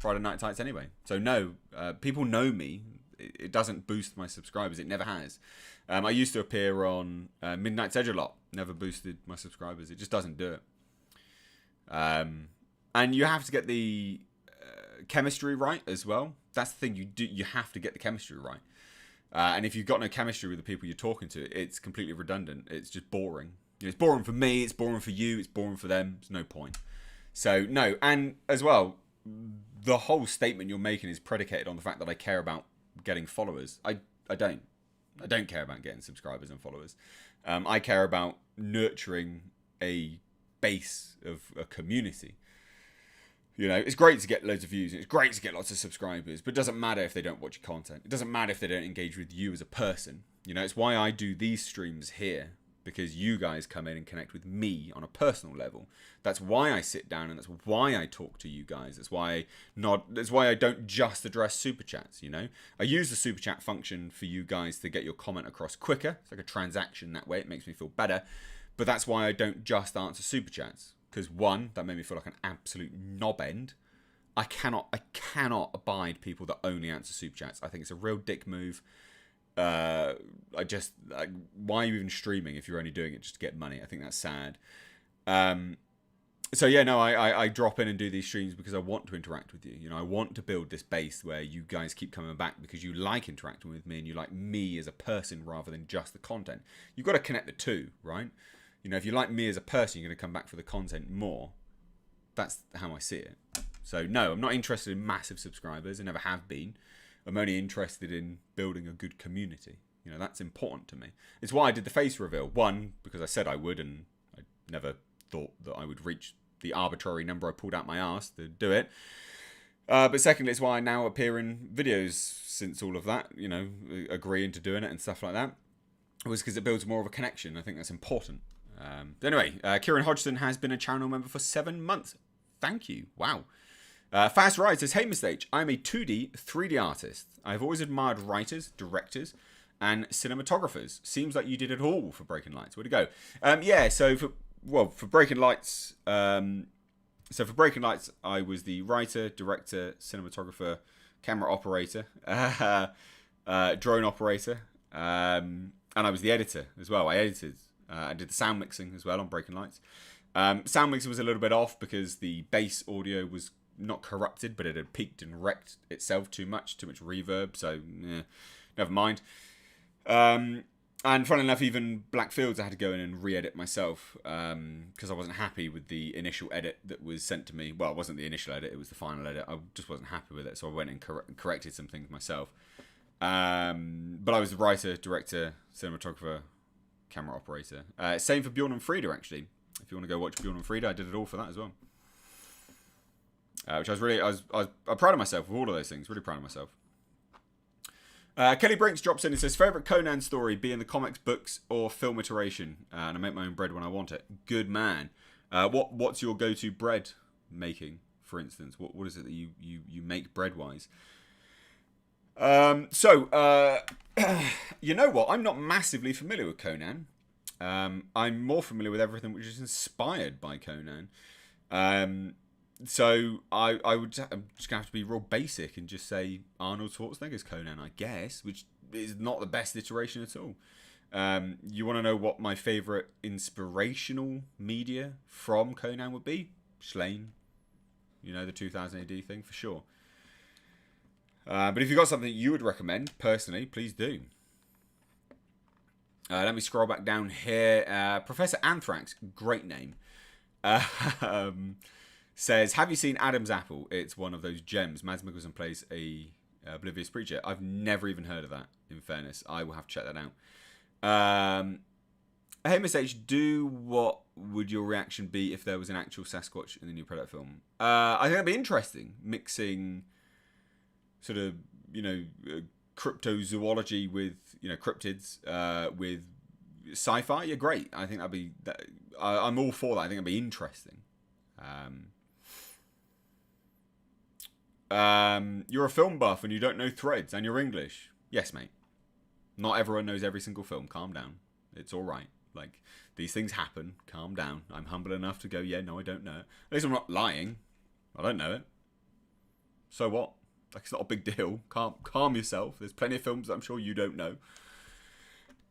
A: Friday Night Tights anyway. So no, people know me. It doesn't boost my subscribers. It never has. I used to appear on Midnight's Edge a lot. Never boosted my subscribers. It just doesn't do it. And you have to get the chemistry right as well. That's the thing. You have to get the chemistry right. And if you've got no chemistry with the people you're talking to, it's completely redundant. It's just boring. It's boring for me. It's boring for you. It's boring for them. There's no point. So no. And as well, the whole statement you're making is predicated on the fact that I care about getting followers. I don't. I don't care about getting subscribers and followers. I care about nurturing a base of a community. You know, it's great to get loads of views. It's great to get lots of subscribers, but it doesn't matter if they don't watch your content. It doesn't matter if they don't engage with you as a person. You know, it's why I do these streams here, because you guys come in and connect with me on a personal level. That's why I sit down and that's why I talk to you guys. That's why I don't just address super chats, you know. I use the super chat function for you guys to get your comment across quicker. It's like a transaction that way. It makes me feel better. But that's why I don't just answer super chats. Because one, that made me feel like an absolute knob end. I cannot abide people that only answer super chats. I think it's a real dick move. Why are you even streaming if you're only doing it just to get money? I think that's sad. So yeah, no, I drop in and do these streams because I want to interact with you. You know, I want to build this base where you guys keep coming back because you like interacting with me and you like me as a person rather than just the content. You've got to connect the two, right? You know, if you like me as a person, you're going to come back for the content more. That's how I see it. So no, I'm not interested in massive subscribers. I never have been. I'm only interested in building a good community. You know, that's important to me. It's why I did the face reveal. One, because I said I would, and I never thought that I would reach the arbitrary number I pulled out my arse to do it. But secondly, it's why I now appear in videos since all of that, you know, agreeing to doing it and stuff like that. It was because it builds more of a connection. I think that's important. Anyway, Kieran Hodgson has been a channel member for 7 months. Thank you. Wow. Fast Ride says, hey, Mr. H, I'm a 2D, 3D artist. I've always admired writers, directors, and cinematographers. Seems like you did it all for Breaking Lights. Where'd it go? Yeah, so for Breaking Lights, I was the writer, director, cinematographer, camera operator, drone operator, and I was the editor as well. I edited. I did the sound mixing as well on Breaking Lights. Sound mixing was a little bit off because the bass audio was not corrupted, but it had peaked and wrecked itself too much reverb, so never mind. And funnily enough, even Black Fields I had to go in and re-edit myself because I wasn't happy with the initial edit that was sent to me. Well, it wasn't the initial edit, it was the final edit. I just wasn't happy with it, so I went and corrected some things myself. But I was the writer, director, cinematographer, camera operator. Same for Bjorn and Frida, actually. If you want to go watch Bjorn and Frida, I did it all for that as well. Which I was proud of myself with all of those things. Really proud of myself. Kelly Brinks drops in and says, favourite Conan story, be in the comics, books, or film iteration? And I make my own bread when I want it. Good man. What's your go-to bread making, for instance? What is it that you make bread-wise? You know what? I'm not massively familiar with Conan. I'm more familiar with everything which is inspired by Conan. So I'm just going to have to be real basic and just say Arnold Schwarzenegger's Conan, I guess, which is not the best iteration at all. You want to know what my favourite inspirational media from Conan would be? Schlane. You know, the 2000 AD thing, for sure. But if you've got something you would recommend, personally, please do. Let me scroll back down here. Professor Anthrax, great name, says, have you seen Adam's Apple? It's one of those gems. Mads Mikkelsen plays a oblivious preacher. I've never even heard of that, in fairness. I will have to check that out. Hey, Miss H, what would your reaction be if there was an actual Sasquatch in the new Predator film? I think that'd be interesting. Mixing sort of, cryptozoology with, cryptids, with sci-fi. Yeah, great. I think that'd be, I'm all for that. I think that'd be interesting. You're a film buff and you don't know Threads and you're English. Yes, mate. Not everyone knows every single film. Calm down. It's all right. Like, these things happen. Calm down. I'm humble enough to go, yeah, no, I don't know it. At least I'm not lying. I don't know it. So what? Like, it's not a big deal. Calm yourself. There's plenty of films that I'm sure you don't know.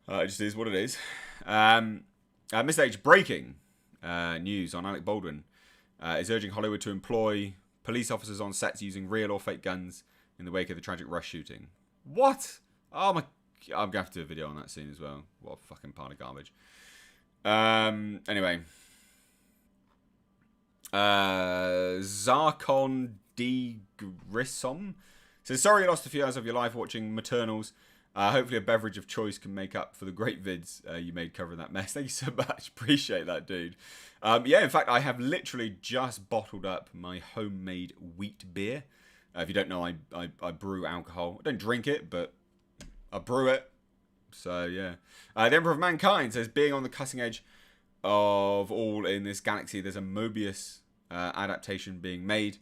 A: It just is what it is. Mr. H, breaking news on Alec Baldwin is urging Hollywood to employ police officers on sets using real or fake guns in the wake of the tragic Rush shooting. What? Oh my... I'm going to have to do a video on that soon as well. What a fucking pile of garbage. Anyway. Zarkon D. Grissom says, sorry you lost a few hours of your life watching Maternals. Hopefully a beverage of choice can make up for the great vids you made covering that mess. Thank you so much. Appreciate that, dude. Yeah, in fact, I have literally just bottled up my homemade wheat beer. If you don't know, I brew alcohol. I don't drink it, but I brew it. So, yeah. The Emperor of Mankind says, being on the cutting edge of all in this galaxy, there's a Mobius adaptation being made.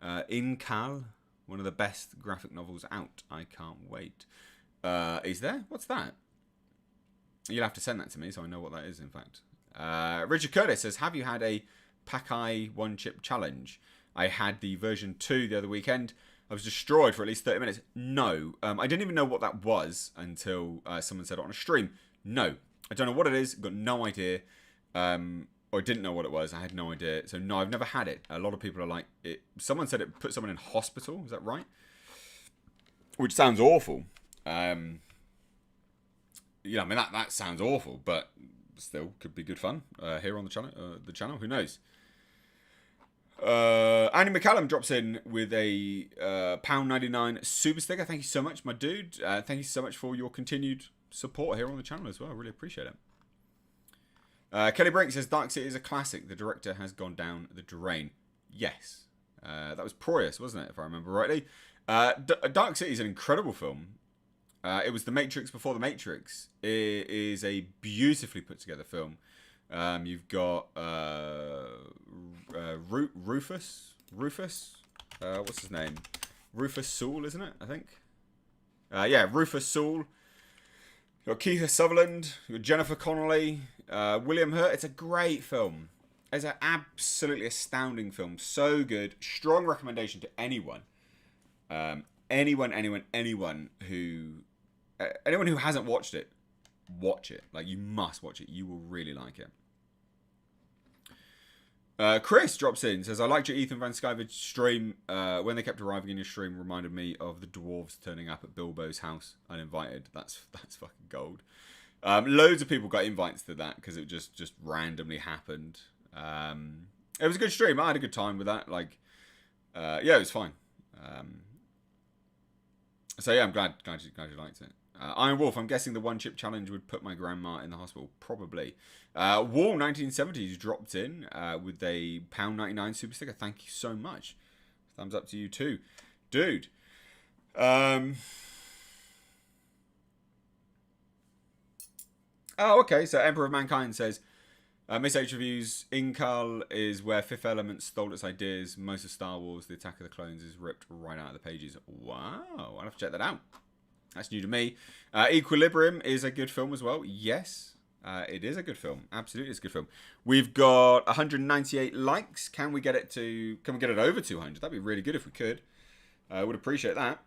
A: Incal, one of the best graphic novels out. I can't wait. Is there? What's that? You'll have to send that to me so I know what that is, in fact. Richard Curtis says, have you had a Pakai one-chip challenge? I had the version 2 the other weekend. I was destroyed for at least 30 minutes. No. I didn't even know what that was until someone said it on a stream. No. I don't know what it is. Got no idea. Or I didn't know what it was. I had no idea. So, no, I've never had it. A lot of people are like, it. Someone said it put someone in hospital. Is that right? Which sounds awful. I mean, that sounds awful, but still could be good fun here on the channel. Who knows? Andy McCallum drops in with a £1.99 super sticker. Thank you so much, my dude. Thank you so much for your continued support here on the channel as well. I really appreciate it. Kelly Brink says, Dark City is a classic. The director has gone down the drain. Yes. That was Proyas, wasn't it, if I remember rightly? Dark City is an incredible film. It was The Matrix before The Matrix. It is a beautifully put together film. You've got Rufus? What's his name? Rufus Sewell, isn't it? I think. Yeah, Rufus Sewell. You've got Keith Sutherland. You've got Jennifer Connelly. William Hurt. It's a great film. It's an absolutely astounding film. So good. Strong recommendation to anyone. Anyone who hasn't watched it, watch it. Like, you must watch it. You will really like it. Chris drops in, says, I liked your Ethan Van Sciver stream. When they kept arriving in your stream reminded me of the dwarves turning up at Bilbo's house uninvited. That's fucking gold. Loads of people got invites to that because it just randomly happened. It was a good stream. I had a good time with that. Like, yeah, it was fine. So yeah, I'm glad you liked it. Iron Wolf, I'm guessing the one-chip challenge would put my grandma in the hospital. Probably. Wall 1970s dropped in with a £1.99 super sticker. Thank you so much. Thumbs up to you too. Dude. Oh, okay. So Emperor of Mankind says, Miss H reviews, Incal is where Fifth Element stole its ideas. Most of Star Wars, The Attack of the Clones, is ripped right out of the pages. Wow. I'll have to check that out. That's new to me. Equilibrium is a good film as well. Yes, it is a good film. Absolutely, it's a good film. We've got 198 likes. Can we get it over 200? That'd be really good if we could. I would appreciate that.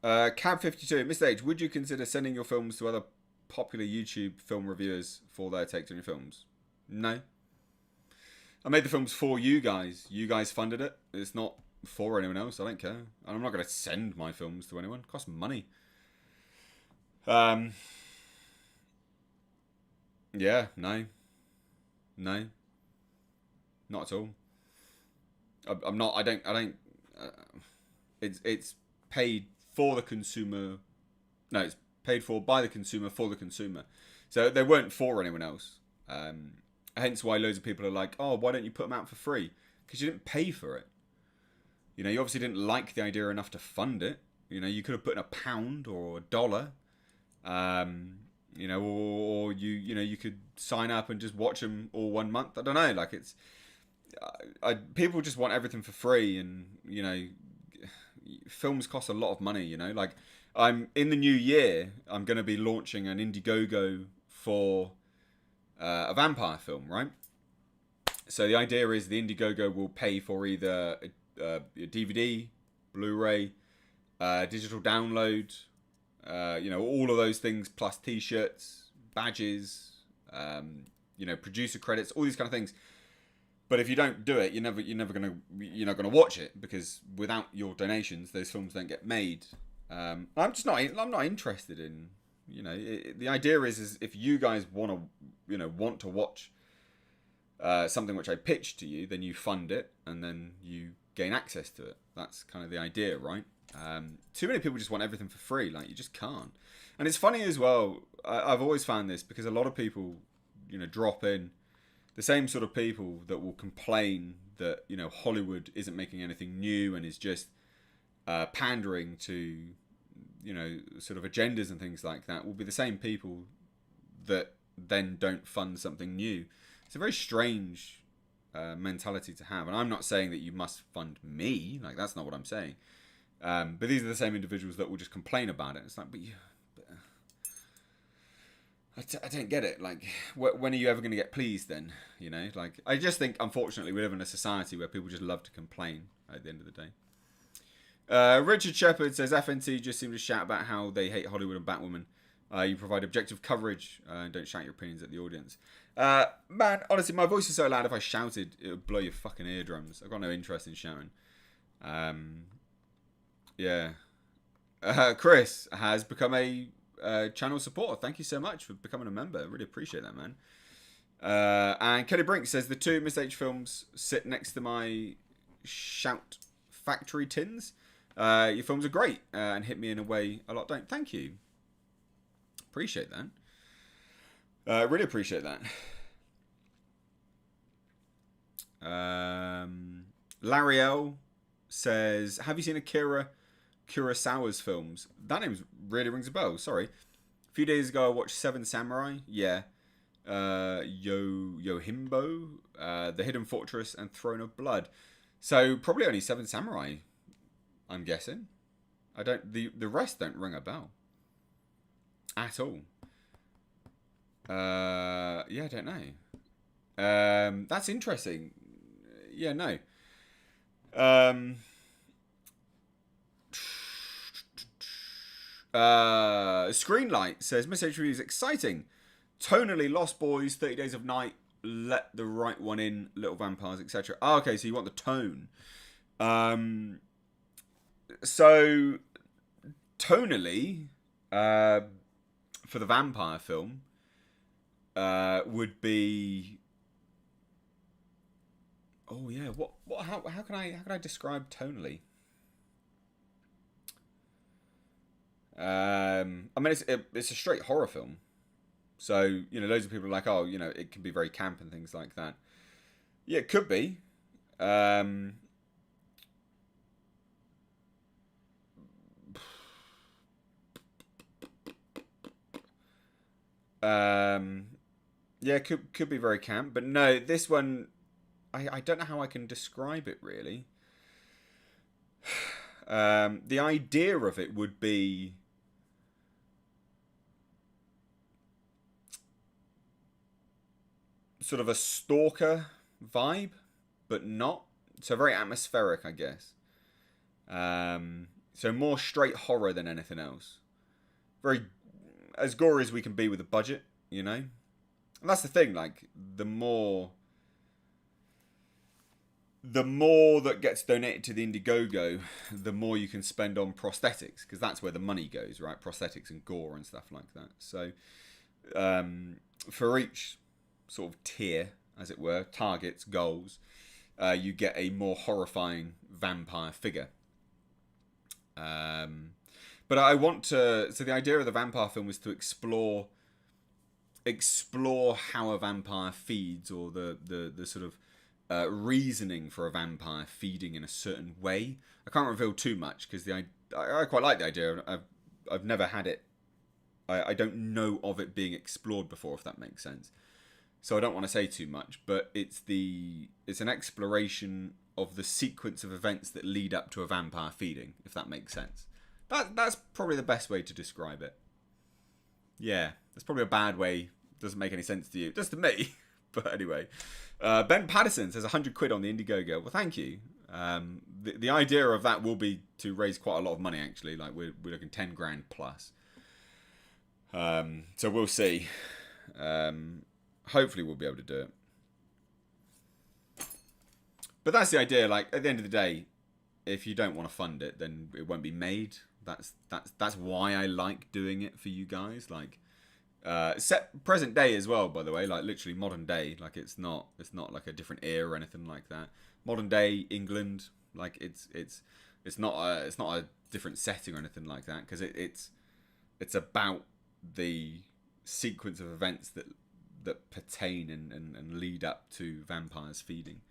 A: Cab52, Mr. H, would you consider sending your films to other popular YouTube film reviewers for their takes on your films? No. I made the films for you guys. You guys funded it. It's not for anyone else. I don't care. And I'm not going to send my films to anyone. It costs money. Yeah, no. Not at all. I'm not. I don't. It's paid for the consumer. No, it's paid for by the consumer for the consumer. So they weren't for anyone else. Hence why loads of people are like, oh, why don't you put them out for free? Because you didn't pay for it. You know, you obviously didn't like the idea enough to fund it. You know, you could have put in £1 or $1. You know, or you could sign up and just watch them all 1 month. I don't know. Like, it's people just want everything for free, and you know, films cost a lot of money. You know, like I'm in the new year, I'm going to be launching an Indiegogo for a vampire film, right? So the idea is the Indiegogo will pay for either a DVD Blu-ray, digital download, all of those things, plus T-shirts, badges, producer credits, all these kind of things. But if you don't do it, you're not gonna watch it, because without your donations, those films don't get made. I'm not interested in, the idea is if you guys want to watch something which I pitched to you, then you fund it and then you gain access to it. That's kind of the idea, right? Too many people just want everything for free. Like, you just can't. And it's funny as well. I've always found this, because a lot of people, drop in. The same sort of people that will complain that, Hollywood isn't making anything new and is just pandering to, sort of agendas and things like that, will be the same people that then don't fund something new. It's a very strange mentality to have. And I'm not saying that you must fund me. Like, that's not what I'm saying. But these are the same individuals that will just complain about it. It's like, I don't get it. Like, when are you ever going to get pleased then? Like, I just think, unfortunately, we live in a society where people just love to complain at the end of the day. Richard Shepard says, FNT just seem to shout about how they hate Hollywood and Batwoman. You provide objective coverage and don't shout your opinions at the audience. Man, honestly, my voice is so loud, if I shouted, it would blow your fucking eardrums. I've got no interest in shouting. Yeah. Chris has become a channel supporter. Thank you so much for becoming a member. I really appreciate that, man. And Kelly Brink says, the two Miss H films sit next to my Shout Factory tins. Your films are great and hit me in a way a lot don't. Thank you. Appreciate that. Really appreciate that. Larry L says, have you seen Akira Kurosawa's films? That name really rings a bell. Sorry. A few days ago I watched Seven Samurai. Yeah. Yojimbo, The Hidden Fortress, and Throne of Blood. So probably only Seven Samurai, I'm guessing. The rest don't ring a bell at all. Yeah, I don't know. That's interesting. Yeah, no. Screenlight says, Miss H is exciting. Tonally, Lost Boys, 30 Days of Night, Let the Right One In, Little Vampires, etc. Oh, okay, so you want the tone. So, tonally, for the vampire film, would be... Oh, yeah, how can I describe tonally? I mean, it's a straight horror film. So, loads of people are like, oh, it can be very camp and things like that. Yeah, it could be. Yeah, could be very camp. But no, this one, I don't know how I can describe it, really. The idea of it would be... sort of a stalker vibe, but not. So very atmospheric, I guess. So more straight horror than anything else. Very as gory as we can be with a budget, And that's the thing, like, the more that gets donated to the Indiegogo, the more you can spend on prosthetics, because that's where the money goes, right? Prosthetics and gore and stuff like that. So for each sort of tier, as it were, targets, goals, you get a more horrifying vampire figure. But I want to... So the idea of the vampire film was to explore how a vampire feeds, or the sort of reasoning for a vampire feeding in a certain way. I can't reveal too much, because I quite like the idea. I've never had it... I don't know of it being explored before, if that makes sense. So I don't want to say too much, but it's an exploration of the sequence of events that lead up to a vampire feeding, if that makes sense. That's probably the best way to describe it. Yeah, that's probably a bad way. Doesn't make any sense to you. Just to me. But anyway. Ben Patterson says 100 quid on the Indiegogo. Well, thank you. The idea of that will be to raise quite a lot of money, actually. Like, we're looking 10 grand plus. So we'll see. Hopefully we'll be able to do it. But that's the idea. Like, at the end of the day, if you don't want to fund it, then it won't be made. That's why I like doing it for you guys. Like, present day as well, by the way. Like, literally modern day. Like, it's not like a different era or anything like that. Modern day England. Like, it's not a different setting or anything like that, because it's about the sequence of events that pertain and lead up to vampires feeding.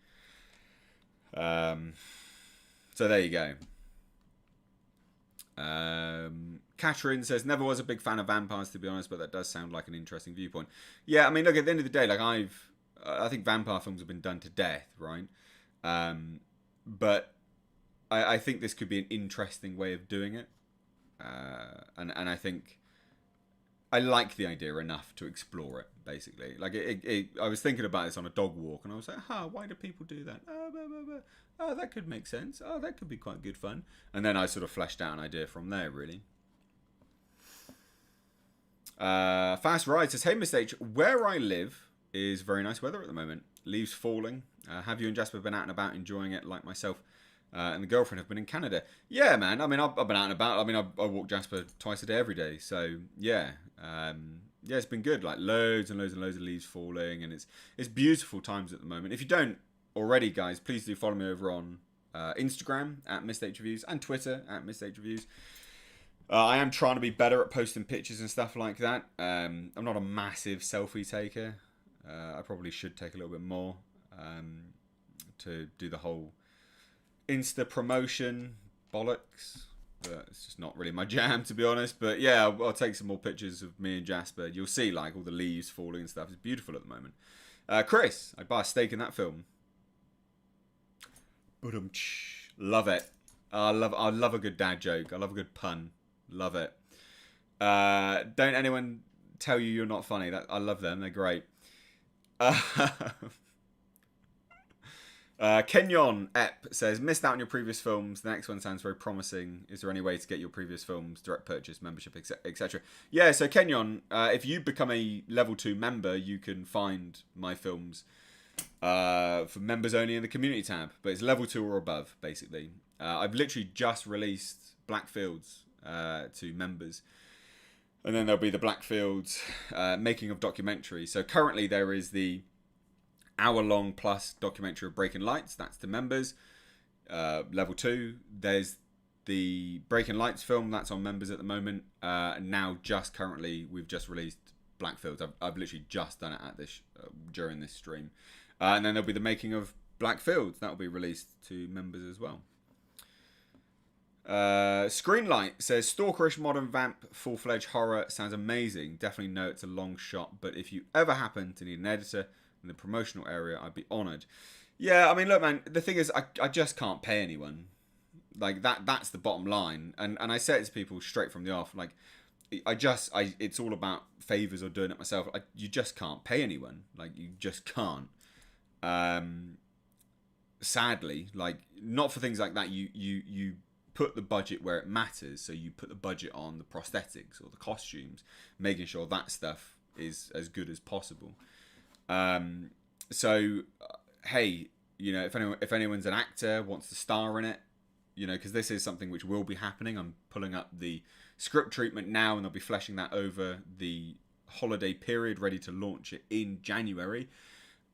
A: So there you go. Catherine says, never was a big fan of vampires, to be honest, but that does sound like an interesting viewpoint. Yeah, I mean, look, at the end of the day, like, I think vampire films have been done to death, right? But I think this could be an interesting way of doing it. And I think I like the idea enough to explore it, basically. Like, I was thinking about this on a dog walk, and I was like, why do people do that? Oh, that could make sense. Oh, that could be quite good fun. And then I sort of fleshed out an idea from there, really. Fast Ride says, hey, Mr. H, where I live is very nice weather at the moment. Leaves falling. Have you and Jasper been out and about enjoying it like myself? And the girlfriend have been in Canada. Yeah, man. I mean, I've been out and about. I mean, I walk Jasper twice a day, every day. So, yeah. Yeah, it's been good. Like, loads and loads and loads of leaves falling. And it's beautiful times at the moment. If you don't already, guys, please do follow me over on Instagram at MrHReviews and Twitter at MrHReviews. I am trying to be better at posting pictures and stuff like that. I'm not a massive selfie taker. I probably should take a little bit more to do the whole Insta promotion bollocks, but it's just not really my jam, to be honest. But yeah, I'll take some more pictures of me and Jasper. You'll see, like, all the leaves falling and stuff. It's beautiful at the moment. Chris, I'd buy a stake in that film. Love it. I love a good dad joke. I love a good pun. Love it. Don't anyone tell you you're not funny. I love them. They're great. Kenyon Ep says, missed out on your previous films. The next one sounds very promising. Is there any way to get your previous films, direct purchase, membership, etc.? Yeah, so Kenyon, if you become a level 2 member, you can find my films for members only in the community tab. But it's level 2 or above, basically. I've literally just released Blackfields to members. And then there'll be the Blackfields making of documentary. So currently there is the hour-long plus documentary of Breaking Lights. That's to members. Level 2. There's the Breaking Lights film. That's on members at the moment. Now, we've just released Blackfields. I've literally just done it at this during this stream. And then there'll be the making of Blackfields. That'll be released to members as well. Screenlight says, stalkerish modern vamp full-fledged horror sounds amazing. Definitely know it's a long shot, but if you ever happen to need an editor in the promotional area, I'd be honoured. Yeah, I mean, look, man, the thing is, I just can't pay anyone. Like, that's the bottom line. And I say it to people straight from the off, like, it's all about favours or doing it myself. You just can't pay anyone. Like, you just can't. Sadly, like, not for things like that. You put the budget where it matters. So you put the budget on the prosthetics or the costumes, making sure that stuff is as good as possible. Hey, you know, if anyone's an actor, wants to star in it, you know, because this is something which will be happening. I'm pulling up the script treatment now, and they'll be fleshing that over the holiday period, ready to launch it in January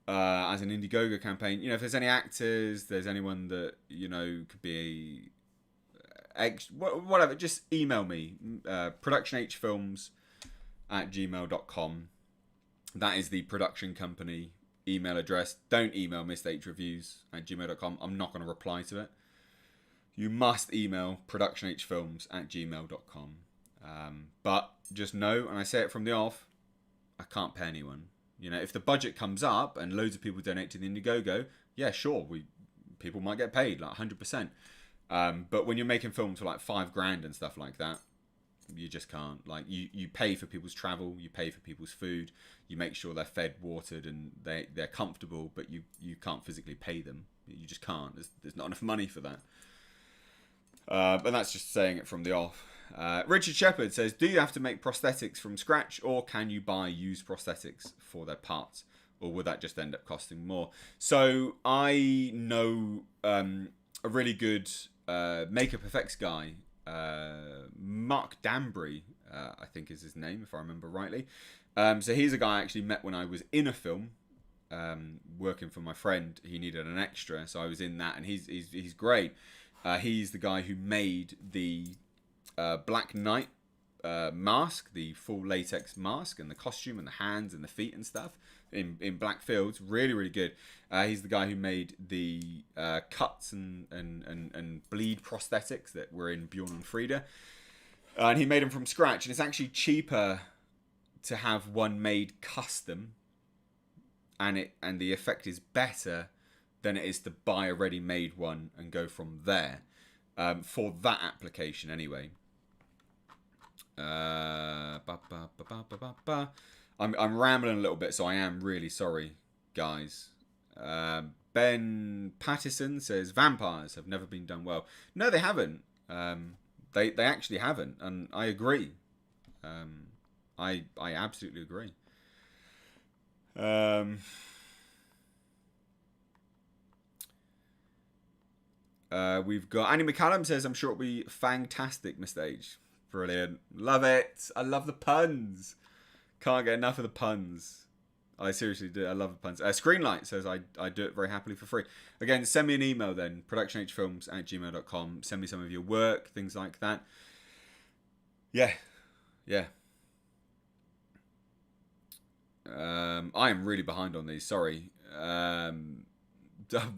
A: as an Indiegogo campaign. You know, if there's any actors, there's anyone that, you know, could be whatever, just email me, productionhfilms@gmail.com. That is the production company email address. Don't email mrhreviews@gmail.com. I'm not going to reply to it. You must email productionhfilms@gmail.com. But just know, and I say it from the off, I can't pay anyone. You know, if the budget comes up and loads of people donate to the Indiegogo, yeah, sure, people might get paid, like 100%. But when you're making films for like $5,000 and stuff like that, you just can't. Like, you pay for people's travel, you pay for people's food, you make sure they're fed, watered, and they're comfortable, but you can't physically pay them. You just can't. There's not enough money for that. But that's just saying it from the off. Richard Shepherd says, do you have to make prosthetics from scratch, or can you buy used prosthetics for their parts? Or would that just end up costing more? So I know a really good makeup effects guy, Mark Danbury, I think is his name, if I remember rightly. So he's a guy I actually met when I was in a film, working for my friend. He needed an extra, so I was in that, and he's great. He's the guy who made the Black Knight mask, the full latex mask, and the costume, and the hands, and the feet, and stuff in Black Fields. Really, really good. He's the guy who made the cuts and bleed prosthetics that were in Bjorn and Frida. And he made them from scratch, and it's actually cheaper to have one made custom, and the effect is better than it is to buy a ready-made one and go from there, for that application anyway. I'm rambling a little bit, so I am really sorry, guys. Ben Pattison says vampires have never been done well. No, they haven't. They actually haven't, and I agree. I absolutely agree. We've got Annie McCallum says, I'm sure it'll be fantastic, Mr. H. Brilliant. Love it. I love the puns. Can't get enough of the puns. I seriously do. I love the puns. Screenlight says, I do it very happily for free. Again, send me an email then, productionhfilms@gmail.com. Send me some of your work, things like that. Yeah. I am really behind on these. Sorry.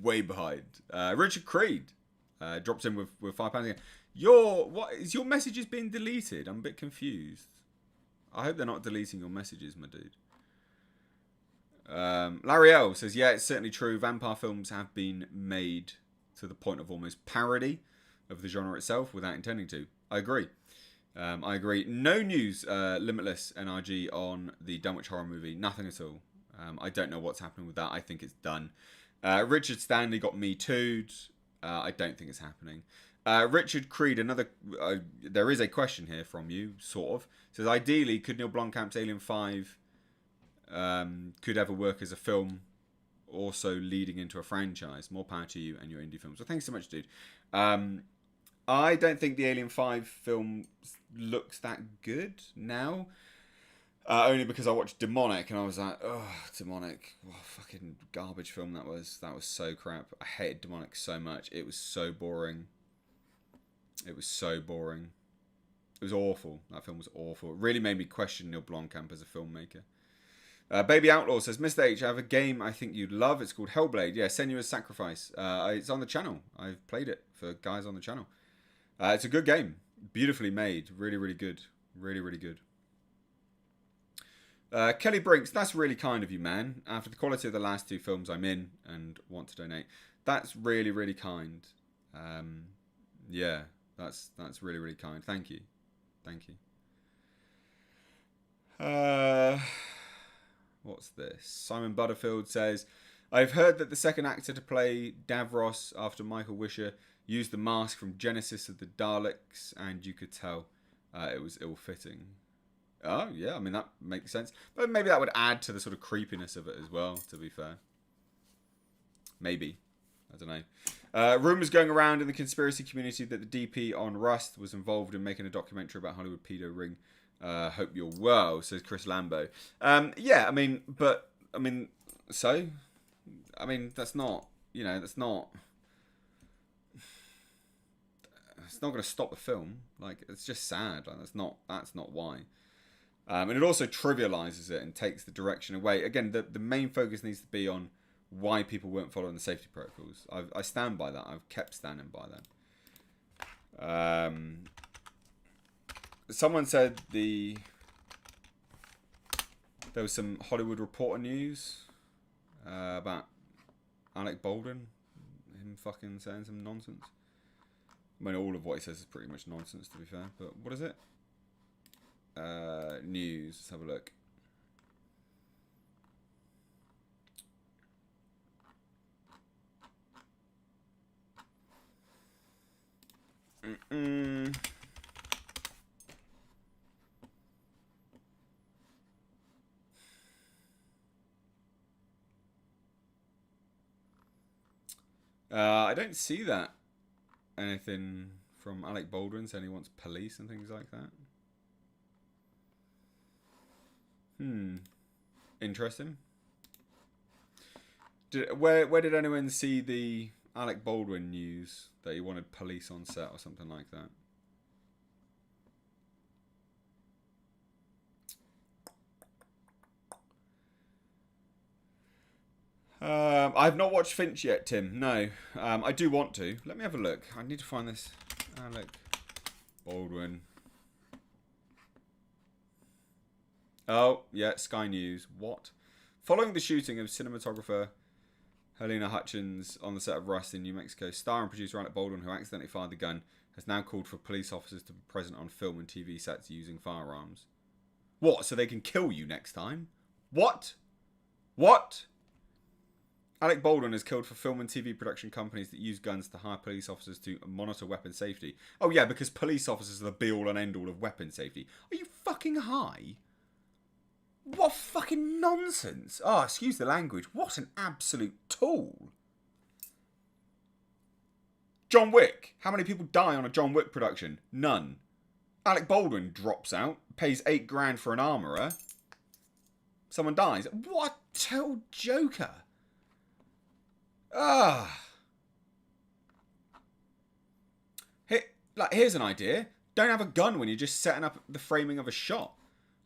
A: Way behind. Richard Creed drops in with £5 again. What is your messages being deleted? I'm a bit confused. I hope they're not deleting your messages, my dude. Larry L says, yeah, it's certainly true. Vampire films have been made to the point of almost parody of the genre itself without intending to. I agree. No news, Limitless NRG, on the Dunwich horror movie. Nothing at all. I don't know what's happening with that. I think it's done. Richard Stanley got Me Too'd. I don't think it's happening. Richard Creed, there is a question here from you, sort of. Says, ideally, could Neil Blomkamp's Alien 5 could ever work as a film, also leading into a franchise? More power to you and your indie films. Well, thanks so much, dude. I don't think the Alien 5 film looks that good now. Only because I watched Demonic and I was like, oh, Demonic. What a fucking garbage film that was. That was so crap. I hated Demonic so much. It was so boring. It was awful. That film was awful. It really made me question Neil Blomkamp as a filmmaker. Baby Outlaw says, Mr. H, I have a game I think you'd love. It's called Hellblade. Yeah, Senua's Sacrifice. It's on the channel. I've played it for guys on the channel. It's a good game. Beautifully made. Really, really good. Really, really good. Kelly Brinks, that's really kind of you, man. After the quality of the last two films I'm in and want to donate. That's really, really kind. Yeah, that's really, really kind. Thank you. What's this? Simon Butterfield says, I've heard that the second actor to play Davros after Michael Wisher used the mask from Genesis of the Daleks, and you could tell it was ill-fitting. Oh, yeah, I mean, that makes sense. But maybe that would add to the sort of creepiness of it as well, to be fair. Maybe. I don't know. Rumours going around in the conspiracy community that the DP on Rust was involved in making a documentary about Hollywood pedo ring. Hope you're well, says Chris Lambo. Yeah, that's not, that's not... It's not going to stop the film. Like, it's just sad. Like, that's not why. And it also trivializes it and takes the direction away. Again, the main focus needs to be on why people weren't following the safety protocols. I stand by that. I've kept standing by that. Someone said there was some Hollywood Reporter news about Alec Baldwin, him fucking saying some nonsense. I mean, all of what he says is pretty much nonsense, to be fair. But what is it? News. Let's have a look. I don't see that. Anything from Alec Baldwin saying he wants police and things like that. Interesting. Where did anyone see the Alec Baldwin news that he wanted police on set or something like that? I've not watched Finch yet, Tim. No. I do want to. Let me have a look. I need to find this. Alec Baldwin. Oh, yeah, Sky News. What? Following the shooting of cinematographer Helena Hutchins on the set of Rust in New Mexico, star and producer Alec Baldwin, who accidentally fired the gun, has now called for police officers to be present on film and TV sets using firearms. What? So they can kill you next time? What? What? Alec Baldwin is killed for film and TV production companies that use guns to hire police officers to monitor weapon safety. Oh yeah, because police officers are the be-all and end-all of weapon safety. Are you fucking high? What fucking nonsense. Oh, excuse the language. What an absolute tool. John Wick. How many people die on a John Wick production? None. Alec Baldwin drops out, pays $8 grand for an armourer. Someone dies. What a total joker. Here's an idea. Don't have a gun when you're just setting up the framing of a shot.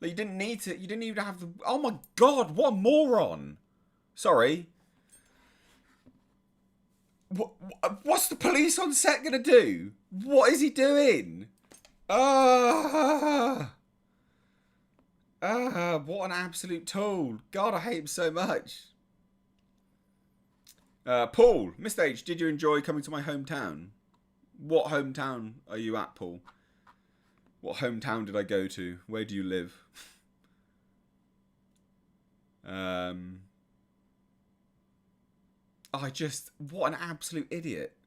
A: Like, you didn't need to. You didn't even have the. Oh my god! What a moron! Sorry. What's the police on set gonna do? What is he doing? What an absolute tool! God, I hate him so much. Paul, Mr. H, did you enjoy coming to my hometown? What hometown are you at, Paul? What hometown did I go to? Where do you live? What an absolute idiot.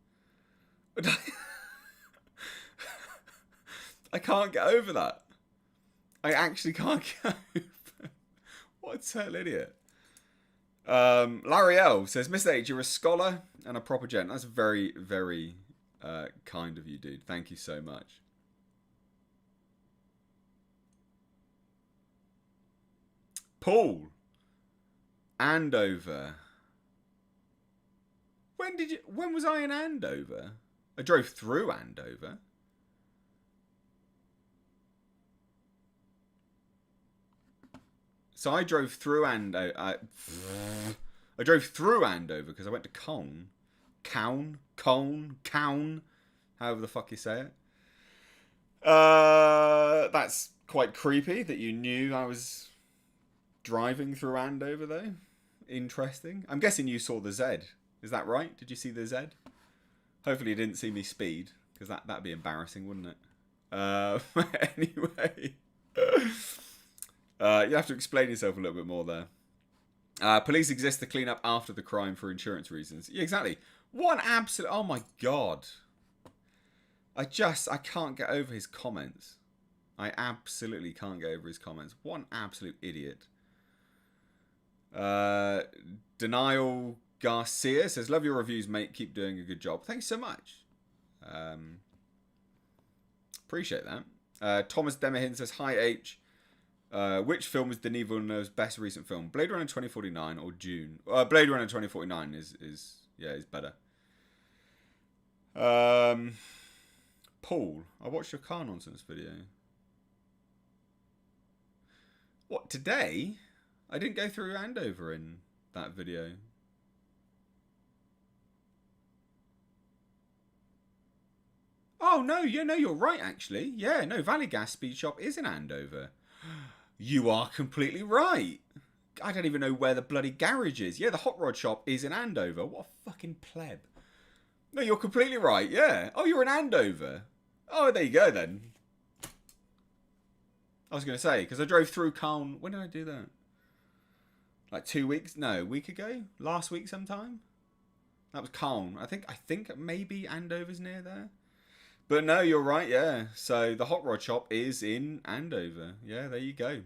A: I can't get over that. I actually can't get over it. What a total idiot. Larry L says, Mr. H, you're a scholar and a proper gent. That's very, very kind of you, dude. Thank you so much. Paul. Andover. When was I in Andover? I drove through Andover. So I drove through Andover. I drove through Andover because I went to Colne. Cown, however the fuck you say it. That's quite creepy that you knew I was driving through Andover, though. Interesting. I'm guessing you saw the Z. Is that right? Did you see the Z? Hopefully you didn't see me speed, because that'd be embarrassing, wouldn't it? Anyway. You have to explain yourself a little bit more there. Police exist to clean up after the crime for insurance reasons. Yeah, exactly. What an absolute... Oh my god. I can't get over his comments. I absolutely can't get over his comments. What an absolute idiot. Denial Garcia says, love your reviews, mate. Keep doing a good job. Thanks so much. Appreciate that. Thomas Demahin says, hi H. Which film is Denis Villeneuve's best recent film? Blade Runner 2049 or Dune? Blade Runner 2049 is better. Paul, I watched your car nonsense video. What, today? I didn't go through Andover in that video. Oh, no, you're right, actually. Yeah, no, Valley Gas Speed Shop is in Andover. You are completely right. I don't even know where the bloody garage is. Yeah, the Hot Rod Shop is in Andover. What a fucking pleb. No, you're completely right, yeah. Oh, you're in Andover. Oh, there you go, then. I was going to say, because I drove through Colne. When did I do that? Like 2 weeks? No, a week ago? Last week sometime? That was Colne. I think maybe Andover's near there. But no, you're right, yeah. So the hot rod shop is in Andover. Yeah, there you go.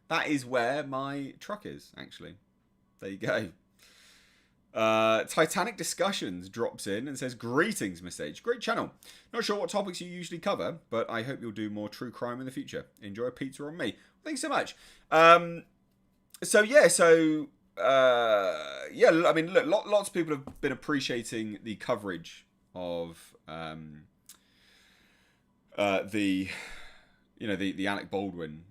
A: That is where my truck is, actually. There you go. Titanic Discussions drops in and says, "Greetings, Miss H. Great channel. Not sure what topics you usually cover, but I hope you'll do more true crime in the future. Enjoy a pizza on me." Thanks so much. Yeah, I mean, look, lots of people have been appreciating the coverage of the Alec Baldwin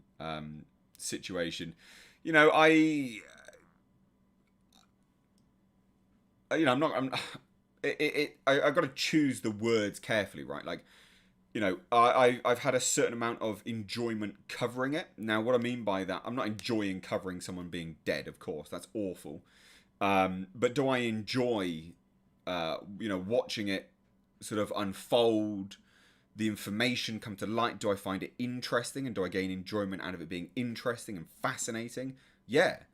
A: situation. You know, I'm not. I've got to choose the words carefully, right? Like, you know, I've had a certain amount of enjoyment covering it. Now, what I mean by that, I'm not enjoying covering someone being dead. Of course, that's awful. But do I enjoy, watching it sort of unfold, the information come to light? Do I find it interesting, and do I gain enjoyment out of it being interesting and fascinating? Yeah.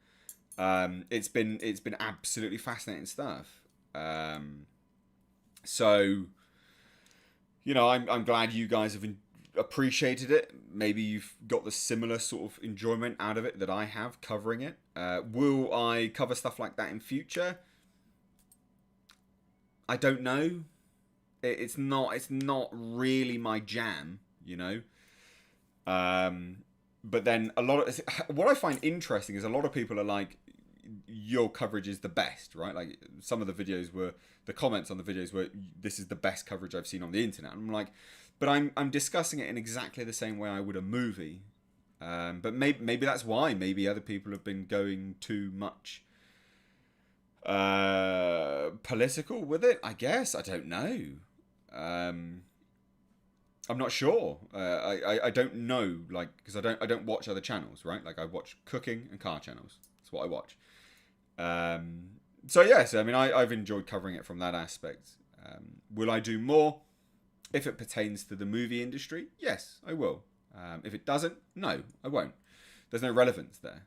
A: It's been absolutely fascinating stuff. So, you know, I'm glad you guys have appreciated it. Maybe you've got the similar sort of enjoyment out of it that I have covering it. Will I cover stuff like that in future? I don't know. It's not really my jam, you know. But then what I find interesting is a lot of people are like, your coverage is the best, right? Like, some of the comments on the videos were, "This is the best coverage I've seen on the internet." And I'm like, but I'm discussing it in exactly the same way I would a movie. But maybe that's why. Maybe other people have been going too much political with it, I guess. I don't know. I'm not sure. I don't know, like, because I don't watch other channels, right? Like, I watch cooking and car channels. That's what I watch. So yes, I mean, I've enjoyed covering it from that aspect. Will I do more if it pertains to the movie industry? Yes, I will. If it doesn't, no, I won't. There's no relevance there.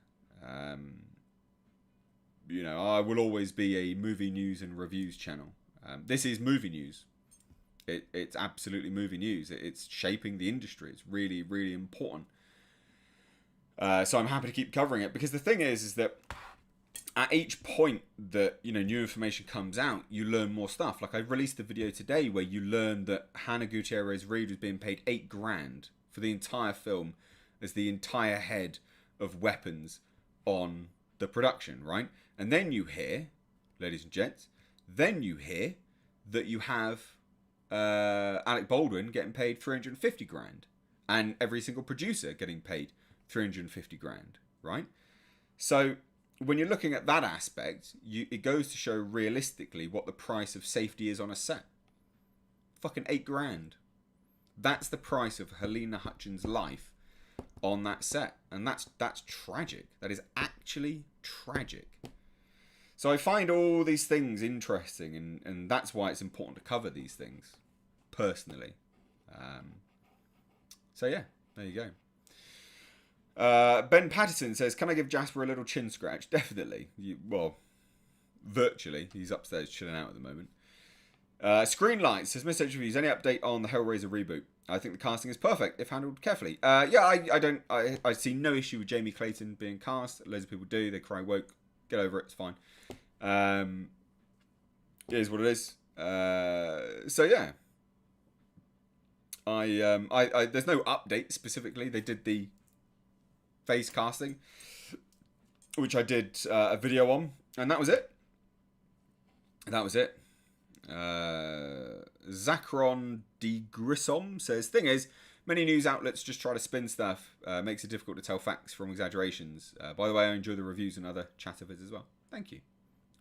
A: You know, I will always be a movie news and reviews channel. This is movie news. It's absolutely movie news. It's shaping the industry. It's really, really important. So I'm happy to keep covering it, because the thing is that at each point that, you know, new information comes out, you learn more stuff. Like, I released a video today where you learn that Hannah Gutierrez Reed was being paid $8,000 for the entire film as the entire head of weapons on the production, right? And then you hear, ladies and gents, that you have Alec Baldwin getting paid $350,000, and every single producer getting paid $350,000, right? So when you're looking at that aspect, it goes to show realistically what the price of safety is on a set. Fucking $8,000. That's the price of Helena Hutchins' life on that set, and that's tragic. That is actually tragic. So I find all these things interesting, and that's why it's important to cover these things, personally. So yeah, there you go. Ben Patterson says, "Can I give Jasper a little chin scratch?" Definitely. Well, virtually. He's upstairs chilling out at the moment. Screenlight says, "Mr. Reviews, any update on the Hellraiser reboot? I think the casting is perfect if handled carefully." I see no issue with Jamie Clayton being cast. Loads of people do. They cry woke. Get over it. It's fine. It is what it is. So yeah. There's no update specifically. They did the face casting, which I did a video on, and that was it. Zacron de Grissom says, "Thing is, many news outlets just try to spin stuff. Makes it difficult to tell facts from exaggerations. By the way, I enjoy the reviews and other chatter vids as well. Thank you.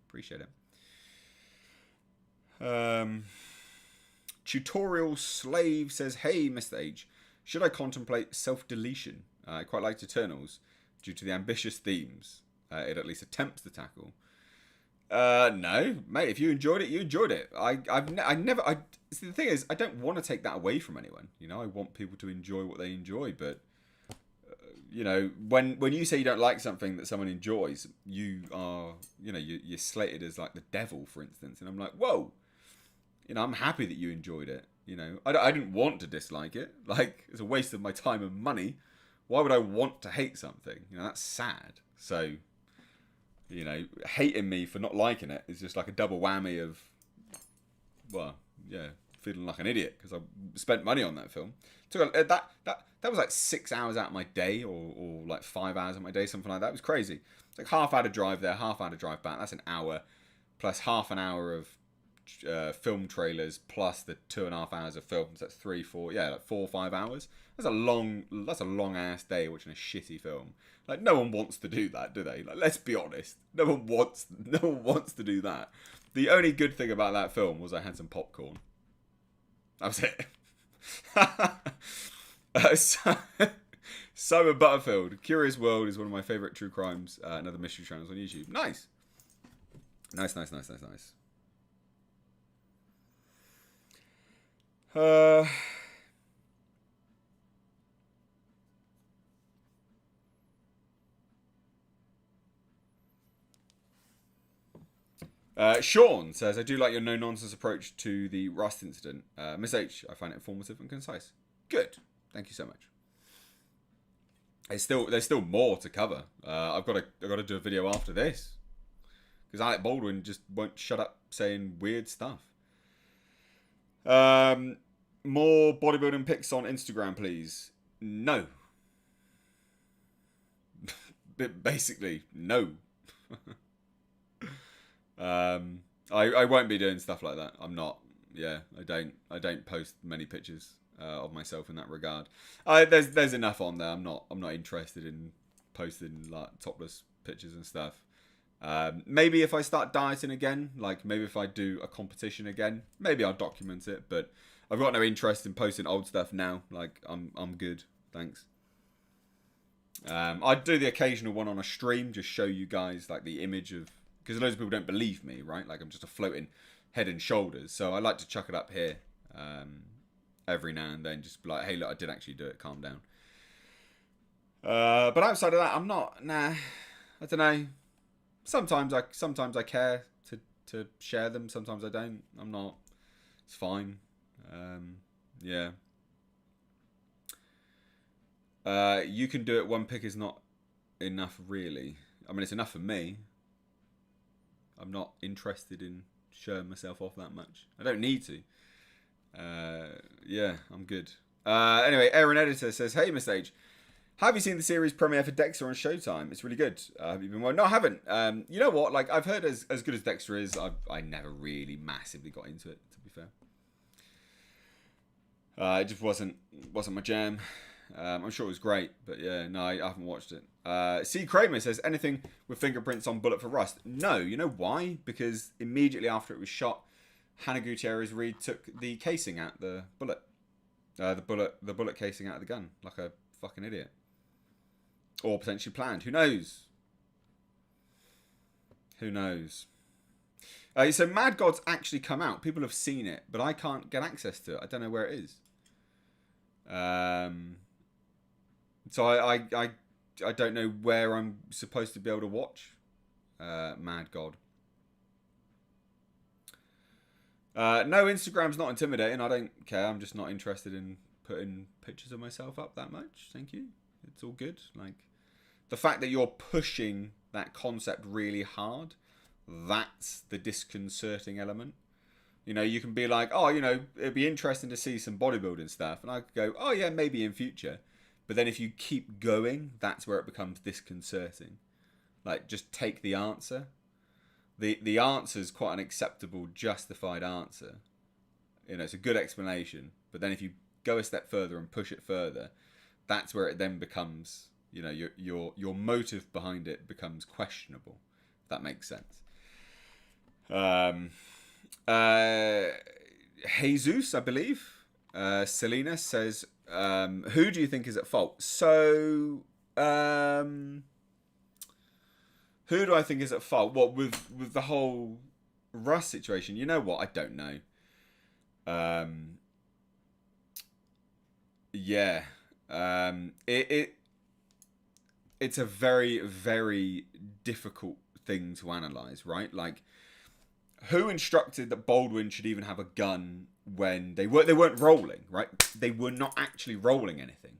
A: Appreciate it." Tutorial Slave says, "Hey, Mr. H, should I contemplate self-deletion? I quite liked Eternals due to the ambitious themes it at least attempts to tackle." No, mate. If you enjoyed it, you enjoyed it. See, the thing is, I don't want to take that away from anyone. You know, I want people to enjoy what they enjoy. But you know, when you say you don't like something that someone enjoys, you are, you know, you're slated as like the devil, for instance. And I'm like, whoa. You know, I'm happy that you enjoyed it. You know, I didn't want to dislike it. Like, it's a waste of my time and money. Why would I want to hate something? You know, that's sad. So, you know, hating me for not liking it is just like a double whammy of, well, yeah, feeling like an idiot because I spent money on that film. That was like 6 hours out of my day, or like 5 hours of my day, something like that. It was crazy. It's like half hour drive there, half hour drive back. That's an hour, plus half an hour of film trailers, plus the 2.5 hours of films. That's 3, 4, yeah, like 4 or 5 hours. That's a long ass day watching a shitty film. Like, no one wants to do that, do they? Like, let's be honest. No one wants to do that. The only good thing about that film was I had some popcorn. That was it. Simon Butterfield, Curious World is one of my favourite true crimes, another mystery channels on YouTube. Nice. Nice. Sean says, I do like your no-nonsense approach to the Rust incident. Miss H, I find it informative and concise. Good. Thank you so much. There's still more to cover. I've got to do a video after this. Because Alec Baldwin just won't shut up saying weird stuff. More bodybuilding pics on Instagram, please. No. Basically, no. I won't be doing stuff like that. I'm not. Yeah, I don't post many pictures of myself in that regard. There's enough on there. I'm not interested in posting like topless pictures and stuff. Maybe if I start dieting again, like maybe if I do a competition again, maybe I'll document it. But I've got no interest in posting old stuff now. Like I'm good, thanks. I'd do the occasional one on a stream, just show you guys like the image of, because loads of people don't believe me, right? Like I'm just a floating head and shoulders. So I like to chuck it up here every now and then, just be like, hey, look, I did actually do it. Calm down. But outside of that, I'm not. Nah, I don't know. Sometimes I care to share them. Sometimes I don't. I'm not. It's fine. Yeah. You can do it. One pick is not enough, really. I mean, it's enough for me. I'm not interested in showing myself off that much. I don't need to. Yeah, I'm good. Anyway, Aaron Editor says, hey, Mr. H, have you seen the series premiere for Dexter on Showtime? It's really good. Have you been well? No, I haven't. You know what? Like, I've heard as good as Dexter is, I never really massively got into it, to be fair. It just wasn't my jam. I'm sure it was great, but yeah, no, I haven't watched it. C. Kramer says, anything with fingerprints on bullet for Rust? No, you know why? Because immediately after it was shot, Hannah Gutierrez Reed took the casing out the bullet. The bullet casing out of the gun, like a fucking idiot. Or potentially planned. Who knows? Who knows? So Mad God's actually come out. People have seen it, but I can't get access to it. I don't know where it is. So I don't know where I'm supposed to be able to watch Mad God. No, Instagram's not intimidating. I don't care. I'm just not interested in putting pictures of myself up that much. Thank you. It's all good. Like, the fact that you're pushing that concept really hard, that's the disconcerting element. You know, you can be like, oh, you know, it'd be interesting to see some bodybuilding stuff. And I could go, oh, yeah, maybe in future. But then if you keep going, that's where it becomes disconcerting. Like, just take the answer. The answer is quite an acceptable, justified answer. You know, it's a good explanation. But then if you go a step further and push it further, that's where it then becomes, you know, your motive behind it becomes questionable. If that makes sense. Jesus, I believe. Selena says, who do you think is at fault? So, who do I think is at fault? What, with the whole Russ situation? You know what? I don't know. Yeah. It's a very, very difficult thing to analyze, right? Like, Who instructed that Baldwin should even have a gun when they weren't rolling, right? They were not actually rolling anything.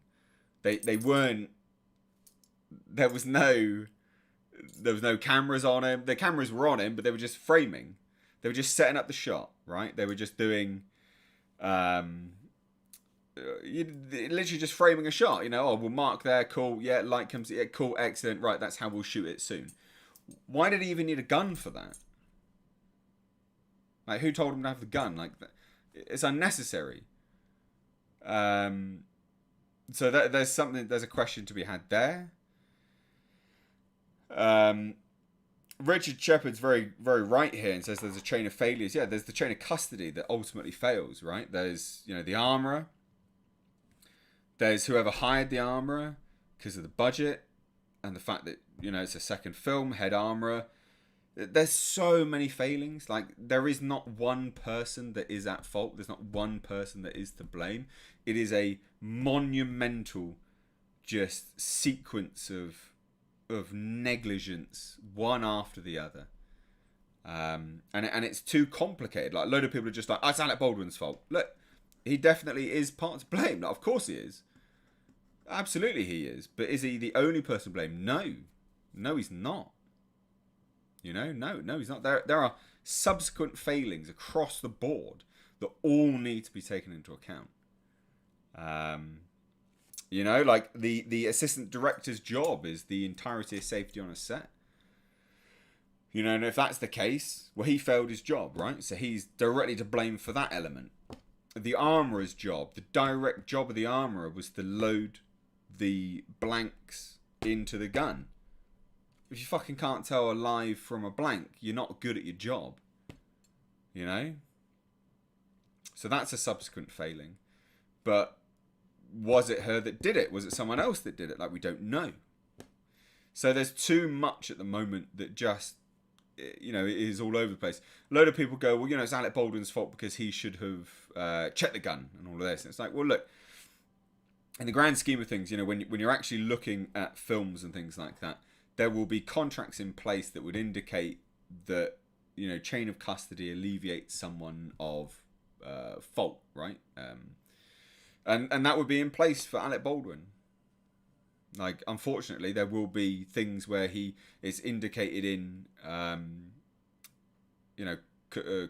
A: They weren't. There was no cameras on him. The cameras were on him, but they were just framing. They were just setting up the shot, right? They were just doing, literally just framing a shot. You know, oh, we'll mark there, cool. Yeah, light comes. Yeah, cool, excellent. Right, that's how we'll shoot it soon. Why did he even need a gun for that? Like, who told him to have the gun? Like, it's unnecessary. So there's a question to be had there. Richard Shepard's very, very right here and says there's a chain of failures. Yeah, there's the chain of custody that ultimately fails, right? There's, the armourer. There's whoever hired the armourer because of the budget and the fact that, it's a second film, head armourer. There's so many failings. Like, there is not one person that is at fault. There's not one person that is to blame. It is a monumental just sequence of negligence, one after the other. And it's too complicated. Like, a load of people are just like, it's Alec Baldwin's fault. Look, he definitely is part to blame. Like, of course he is. Absolutely he is. But is he the only person to blame? No. No, he's not. No, he's not. There are subsequent failings across the board that all need to be taken into account. Like the assistant director's job is the entirety of safety on a set. And if that's the case, well, he failed his job, right? So he's directly to blame for that element. The armourer's job, the direct job of the armourer was to load the blanks into the gun. If you fucking can't tell a live from a blank, you're not good at your job. So that's a subsequent failing. But was it her that did it? Was it someone else that did it? Like, we don't know. So there's too much at the moment that just, it is all over the place. A load of people go, well, it's Alec Baldwin's fault because he should have checked the gun and all of this. And it's like, well, look, in the grand scheme of things, when you're actually looking at films and things like that, there will be contracts in place that would indicate that, chain of custody alleviates someone of fault, right? And that would be in place for Alec Baldwin. Like, unfortunately, there will be things where it's indicated in,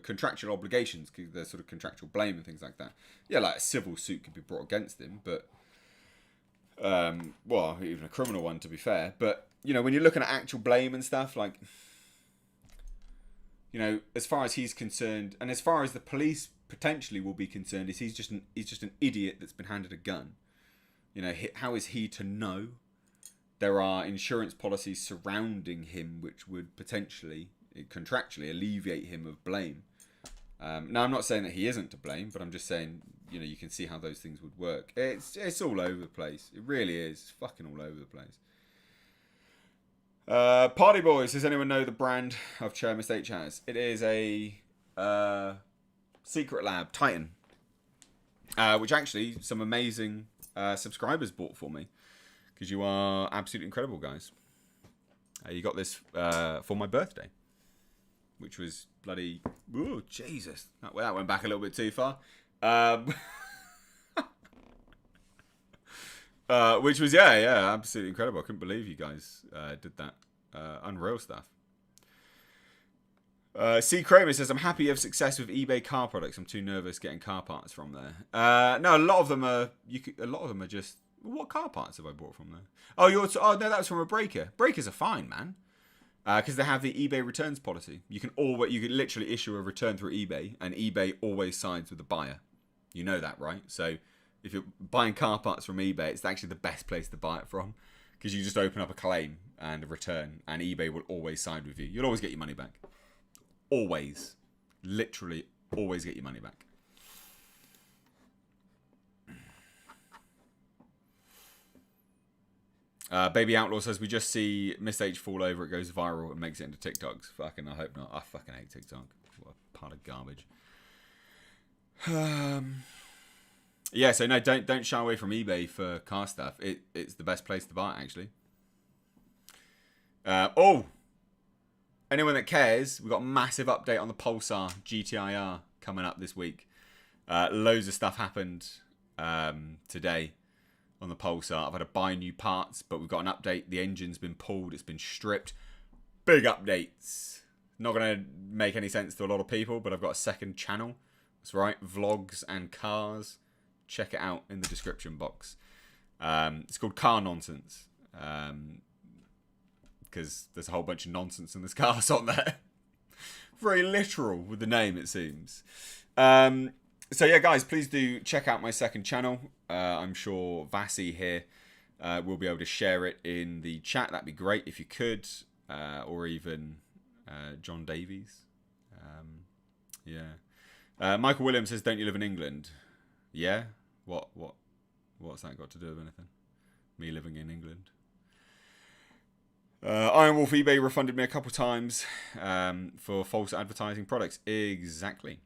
A: contractual obligations, because there's sort of contractual blame and things like that. Yeah, like a civil suit could be brought against him, but, even a criminal one, to be fair. But, when you're looking at actual blame and stuff, like, as far as he's concerned, and as far as the police potentially will be concerned, is he's just an idiot that's been handed a gun. How is he to know? There are insurance policies surrounding him which would potentially, contractually, alleviate him of blame. Now, I'm not saying that he isn't to blame, but I'm just saying, you can see how those things would work. It's all over the place. It really is. It's fucking all over the place. Party Boys, does anyone know the brand of chair Mr. H has? It is a Secret Lab Titan, which actually some amazing subscribers bought for me, because you are absolutely incredible, guys. You got this for my birthday, which was bloody, ooh, Jesus, that went back a little bit too far. Which was yeah, absolutely incredible. I couldn't believe you guys did that. Unreal stuff. C. Kramer says, I'm happy you have success with eBay car products. I'm too nervous getting car parts from there. No, a lot of them are just, what car parts have I bought from there? Oh, no, that was from a breaker. Breakers are fine, man. Because they have the eBay returns policy. You can literally issue a return through eBay, and eBay always sides with the buyer. You know that, right? So if you're buying car parts from eBay, it's actually the best place to buy it from, because you just open up a claim and a return, and eBay will always side with you. You'll always get your money back. Always. Literally always get your money back. Baby Outlaw says, we just see Miss H fall over, it goes viral and makes it into TikToks. Fucking, I hope not. I fucking hate TikTok. What a pile of garbage. Yeah, so no, don't shy away from eBay for car stuff. It's the best place to buy it, actually. anyone that cares, we've got a massive update on the Pulsar GTIR coming up this week. Loads of stuff happened today on the Pulsar. I've had to buy new parts, but we've got an update. The engine's been pulled. It's been stripped. Big updates. Not going to make any sense to a lot of people, but I've got a second channel. That's right. Vlogs and cars. Check it out in the description box. It's called Car Nonsense. Because there's a whole bunch of nonsense in this cars on there. Very literal with the name, it seems. So yeah, guys, please do check out my second channel. I'm sure Vasi here will be able to share it in the chat. That'd be great if you could. Or even John Davies. Yeah. Michael Williams says, don't you live in England? Yeah? What's that got to do with anything? Me living in England? Iron Wolf eBay refunded me a couple times for false advertising products. Exactly.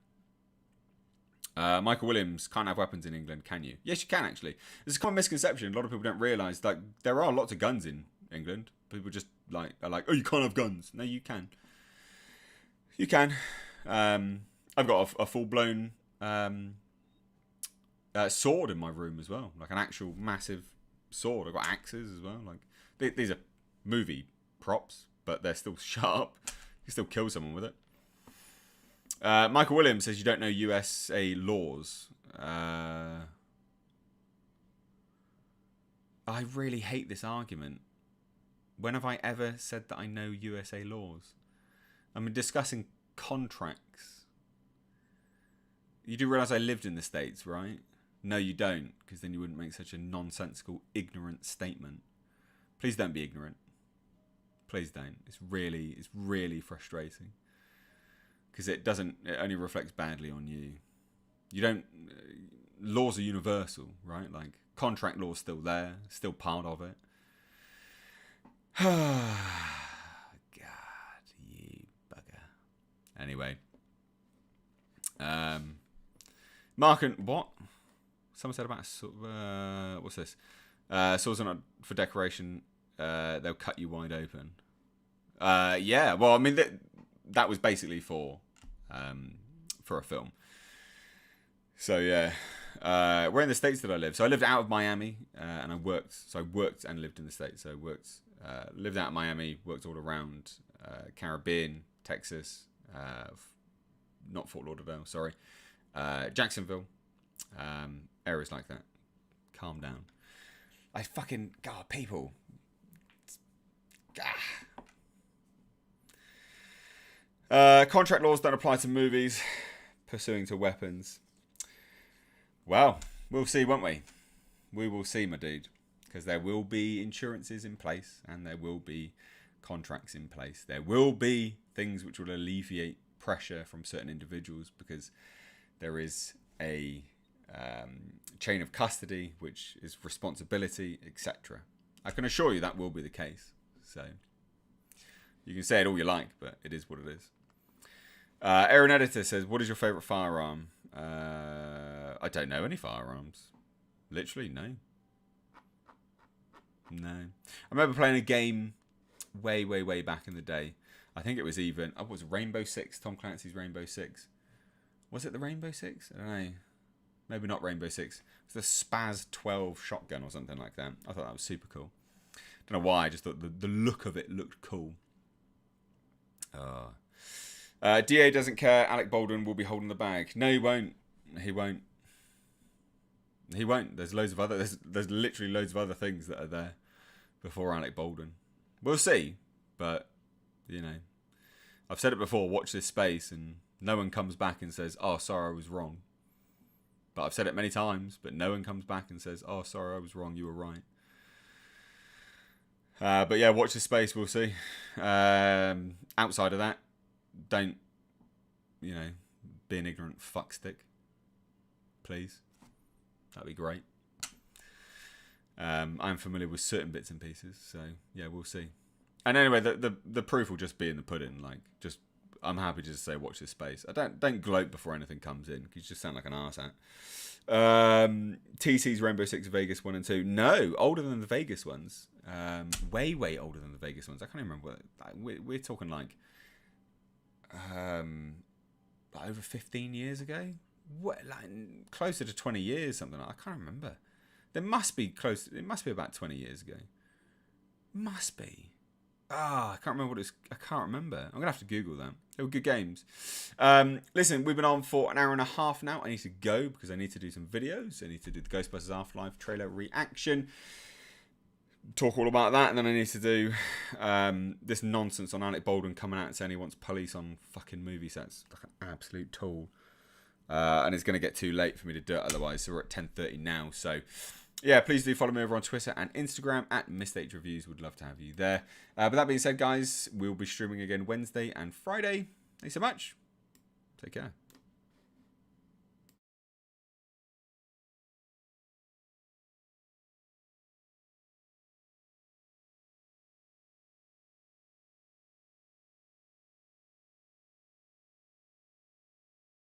A: Michael Williams, can't have weapons in England, can you? Yes, you can, actually. There's a common misconception. A lot of people don't realise that there are lots of guns in England. People just are like, oh, you can't have guns. No, you can. You can. I've got a full-blown sword in my room as well. Like an actual massive sword. I've got axes as well. Like these are movie props, but they're still sharp. You can still kill someone with it. Michael Williams says you don't know USA laws. I really hate this argument. When have I ever said that I know USA laws? I'm discussing contracts. You do realise I lived in the States, right? No, you don't, because then you wouldn't make such a nonsensical, ignorant statement. Please don't be ignorant. Please don't. It's really frustrating. Because it only reflects badly on you. You don't, laws are universal, right? Like, contract law's still there, still part of it. God, you bugger. Anyway. Mark and, what? Someone said about, what's this? Swords are not for decoration, they'll cut you wide open. Yeah, well, I mean, that was basically for a film. So yeah, where in the States did I live? So I lived out of Miami, and I worked. So I worked and lived in the States. So I worked, lived out of Miami, worked all around Caribbean, Texas, not Fort Lauderdale, sorry, Jacksonville, areas like that. Calm down. God, people. Contract laws don't apply to movies pursuing to weapons. Well, we'll see, won't we? We will see, my dude. Because there will be insurances in place and there will be contracts in place. There will be things which will alleviate pressure from certain individuals because there is a chain of custody, which is responsibility, etc. I can assure you that will be the case. So you can say it all you like, but it is what it is. Aaron Editor says, what is your favourite firearm? I don't know any firearms. Literally, no. No. I remember playing a game way back in the day. I think it was even, what was it, Rainbow Six, Tom Clancy's Rainbow Six. Was it the Rainbow Six? I don't know. Maybe not Rainbow Six. It was the Spaz 12 shotgun or something like that. I thought that was super cool. Don't know why, I just thought the look of it looked cool. DA doesn't care. Alec Baldwin will be holding the bag. No, he won't. He won't. He won't. There's loads of other. There's literally loads of other things that are there before Alec Baldwin. We'll see, but you know, I've said it before. Watch this space, and no one comes back and says, "Oh, sorry, I was wrong." But I've said it many times, but no one comes back and says, "Oh, sorry, I was wrong. You were right." But yeah, watch this space. We'll see. Outside of that, don't, you know, be an ignorant fuckstick. Please. That'd be great. I'm familiar with certain bits and pieces, so yeah, we'll see. And anyway, the proof will just be in the pudding. Like, just, I'm happy to just say watch this space. I don't gloat before anything comes in, because you just sound like an arsehole. TC's Rainbow Six Vegas 1 and 2. No, older than the Vegas ones. Way older than the Vegas ones. I can't even remember. We're talking like like over 15 years ago. What, like closer to 20 years, something like that. I can't remember. There must be close. It must be about 20 years ago. Must be. I can't remember what it's. I can't remember. I'm gonna have to Google that. They were good games. Listen, we've been on for an hour and a half now. I need to go because I need to do some videos. I need to do the Ghostbusters Afterlife trailer reaction. Talk all about that, and then I need to do this nonsense on Alec Baldwin coming out and saying he wants police on fucking movie sets. Like an absolute tool. And it's going to get too late for me to do it otherwise. So we're at 10:30 now. So yeah, please do follow me over on Twitter and Instagram at Missed Reviews. Would love to have you there. But that being said, guys, we'll be streaming again Wednesday and Friday. Thanks so much. Take care.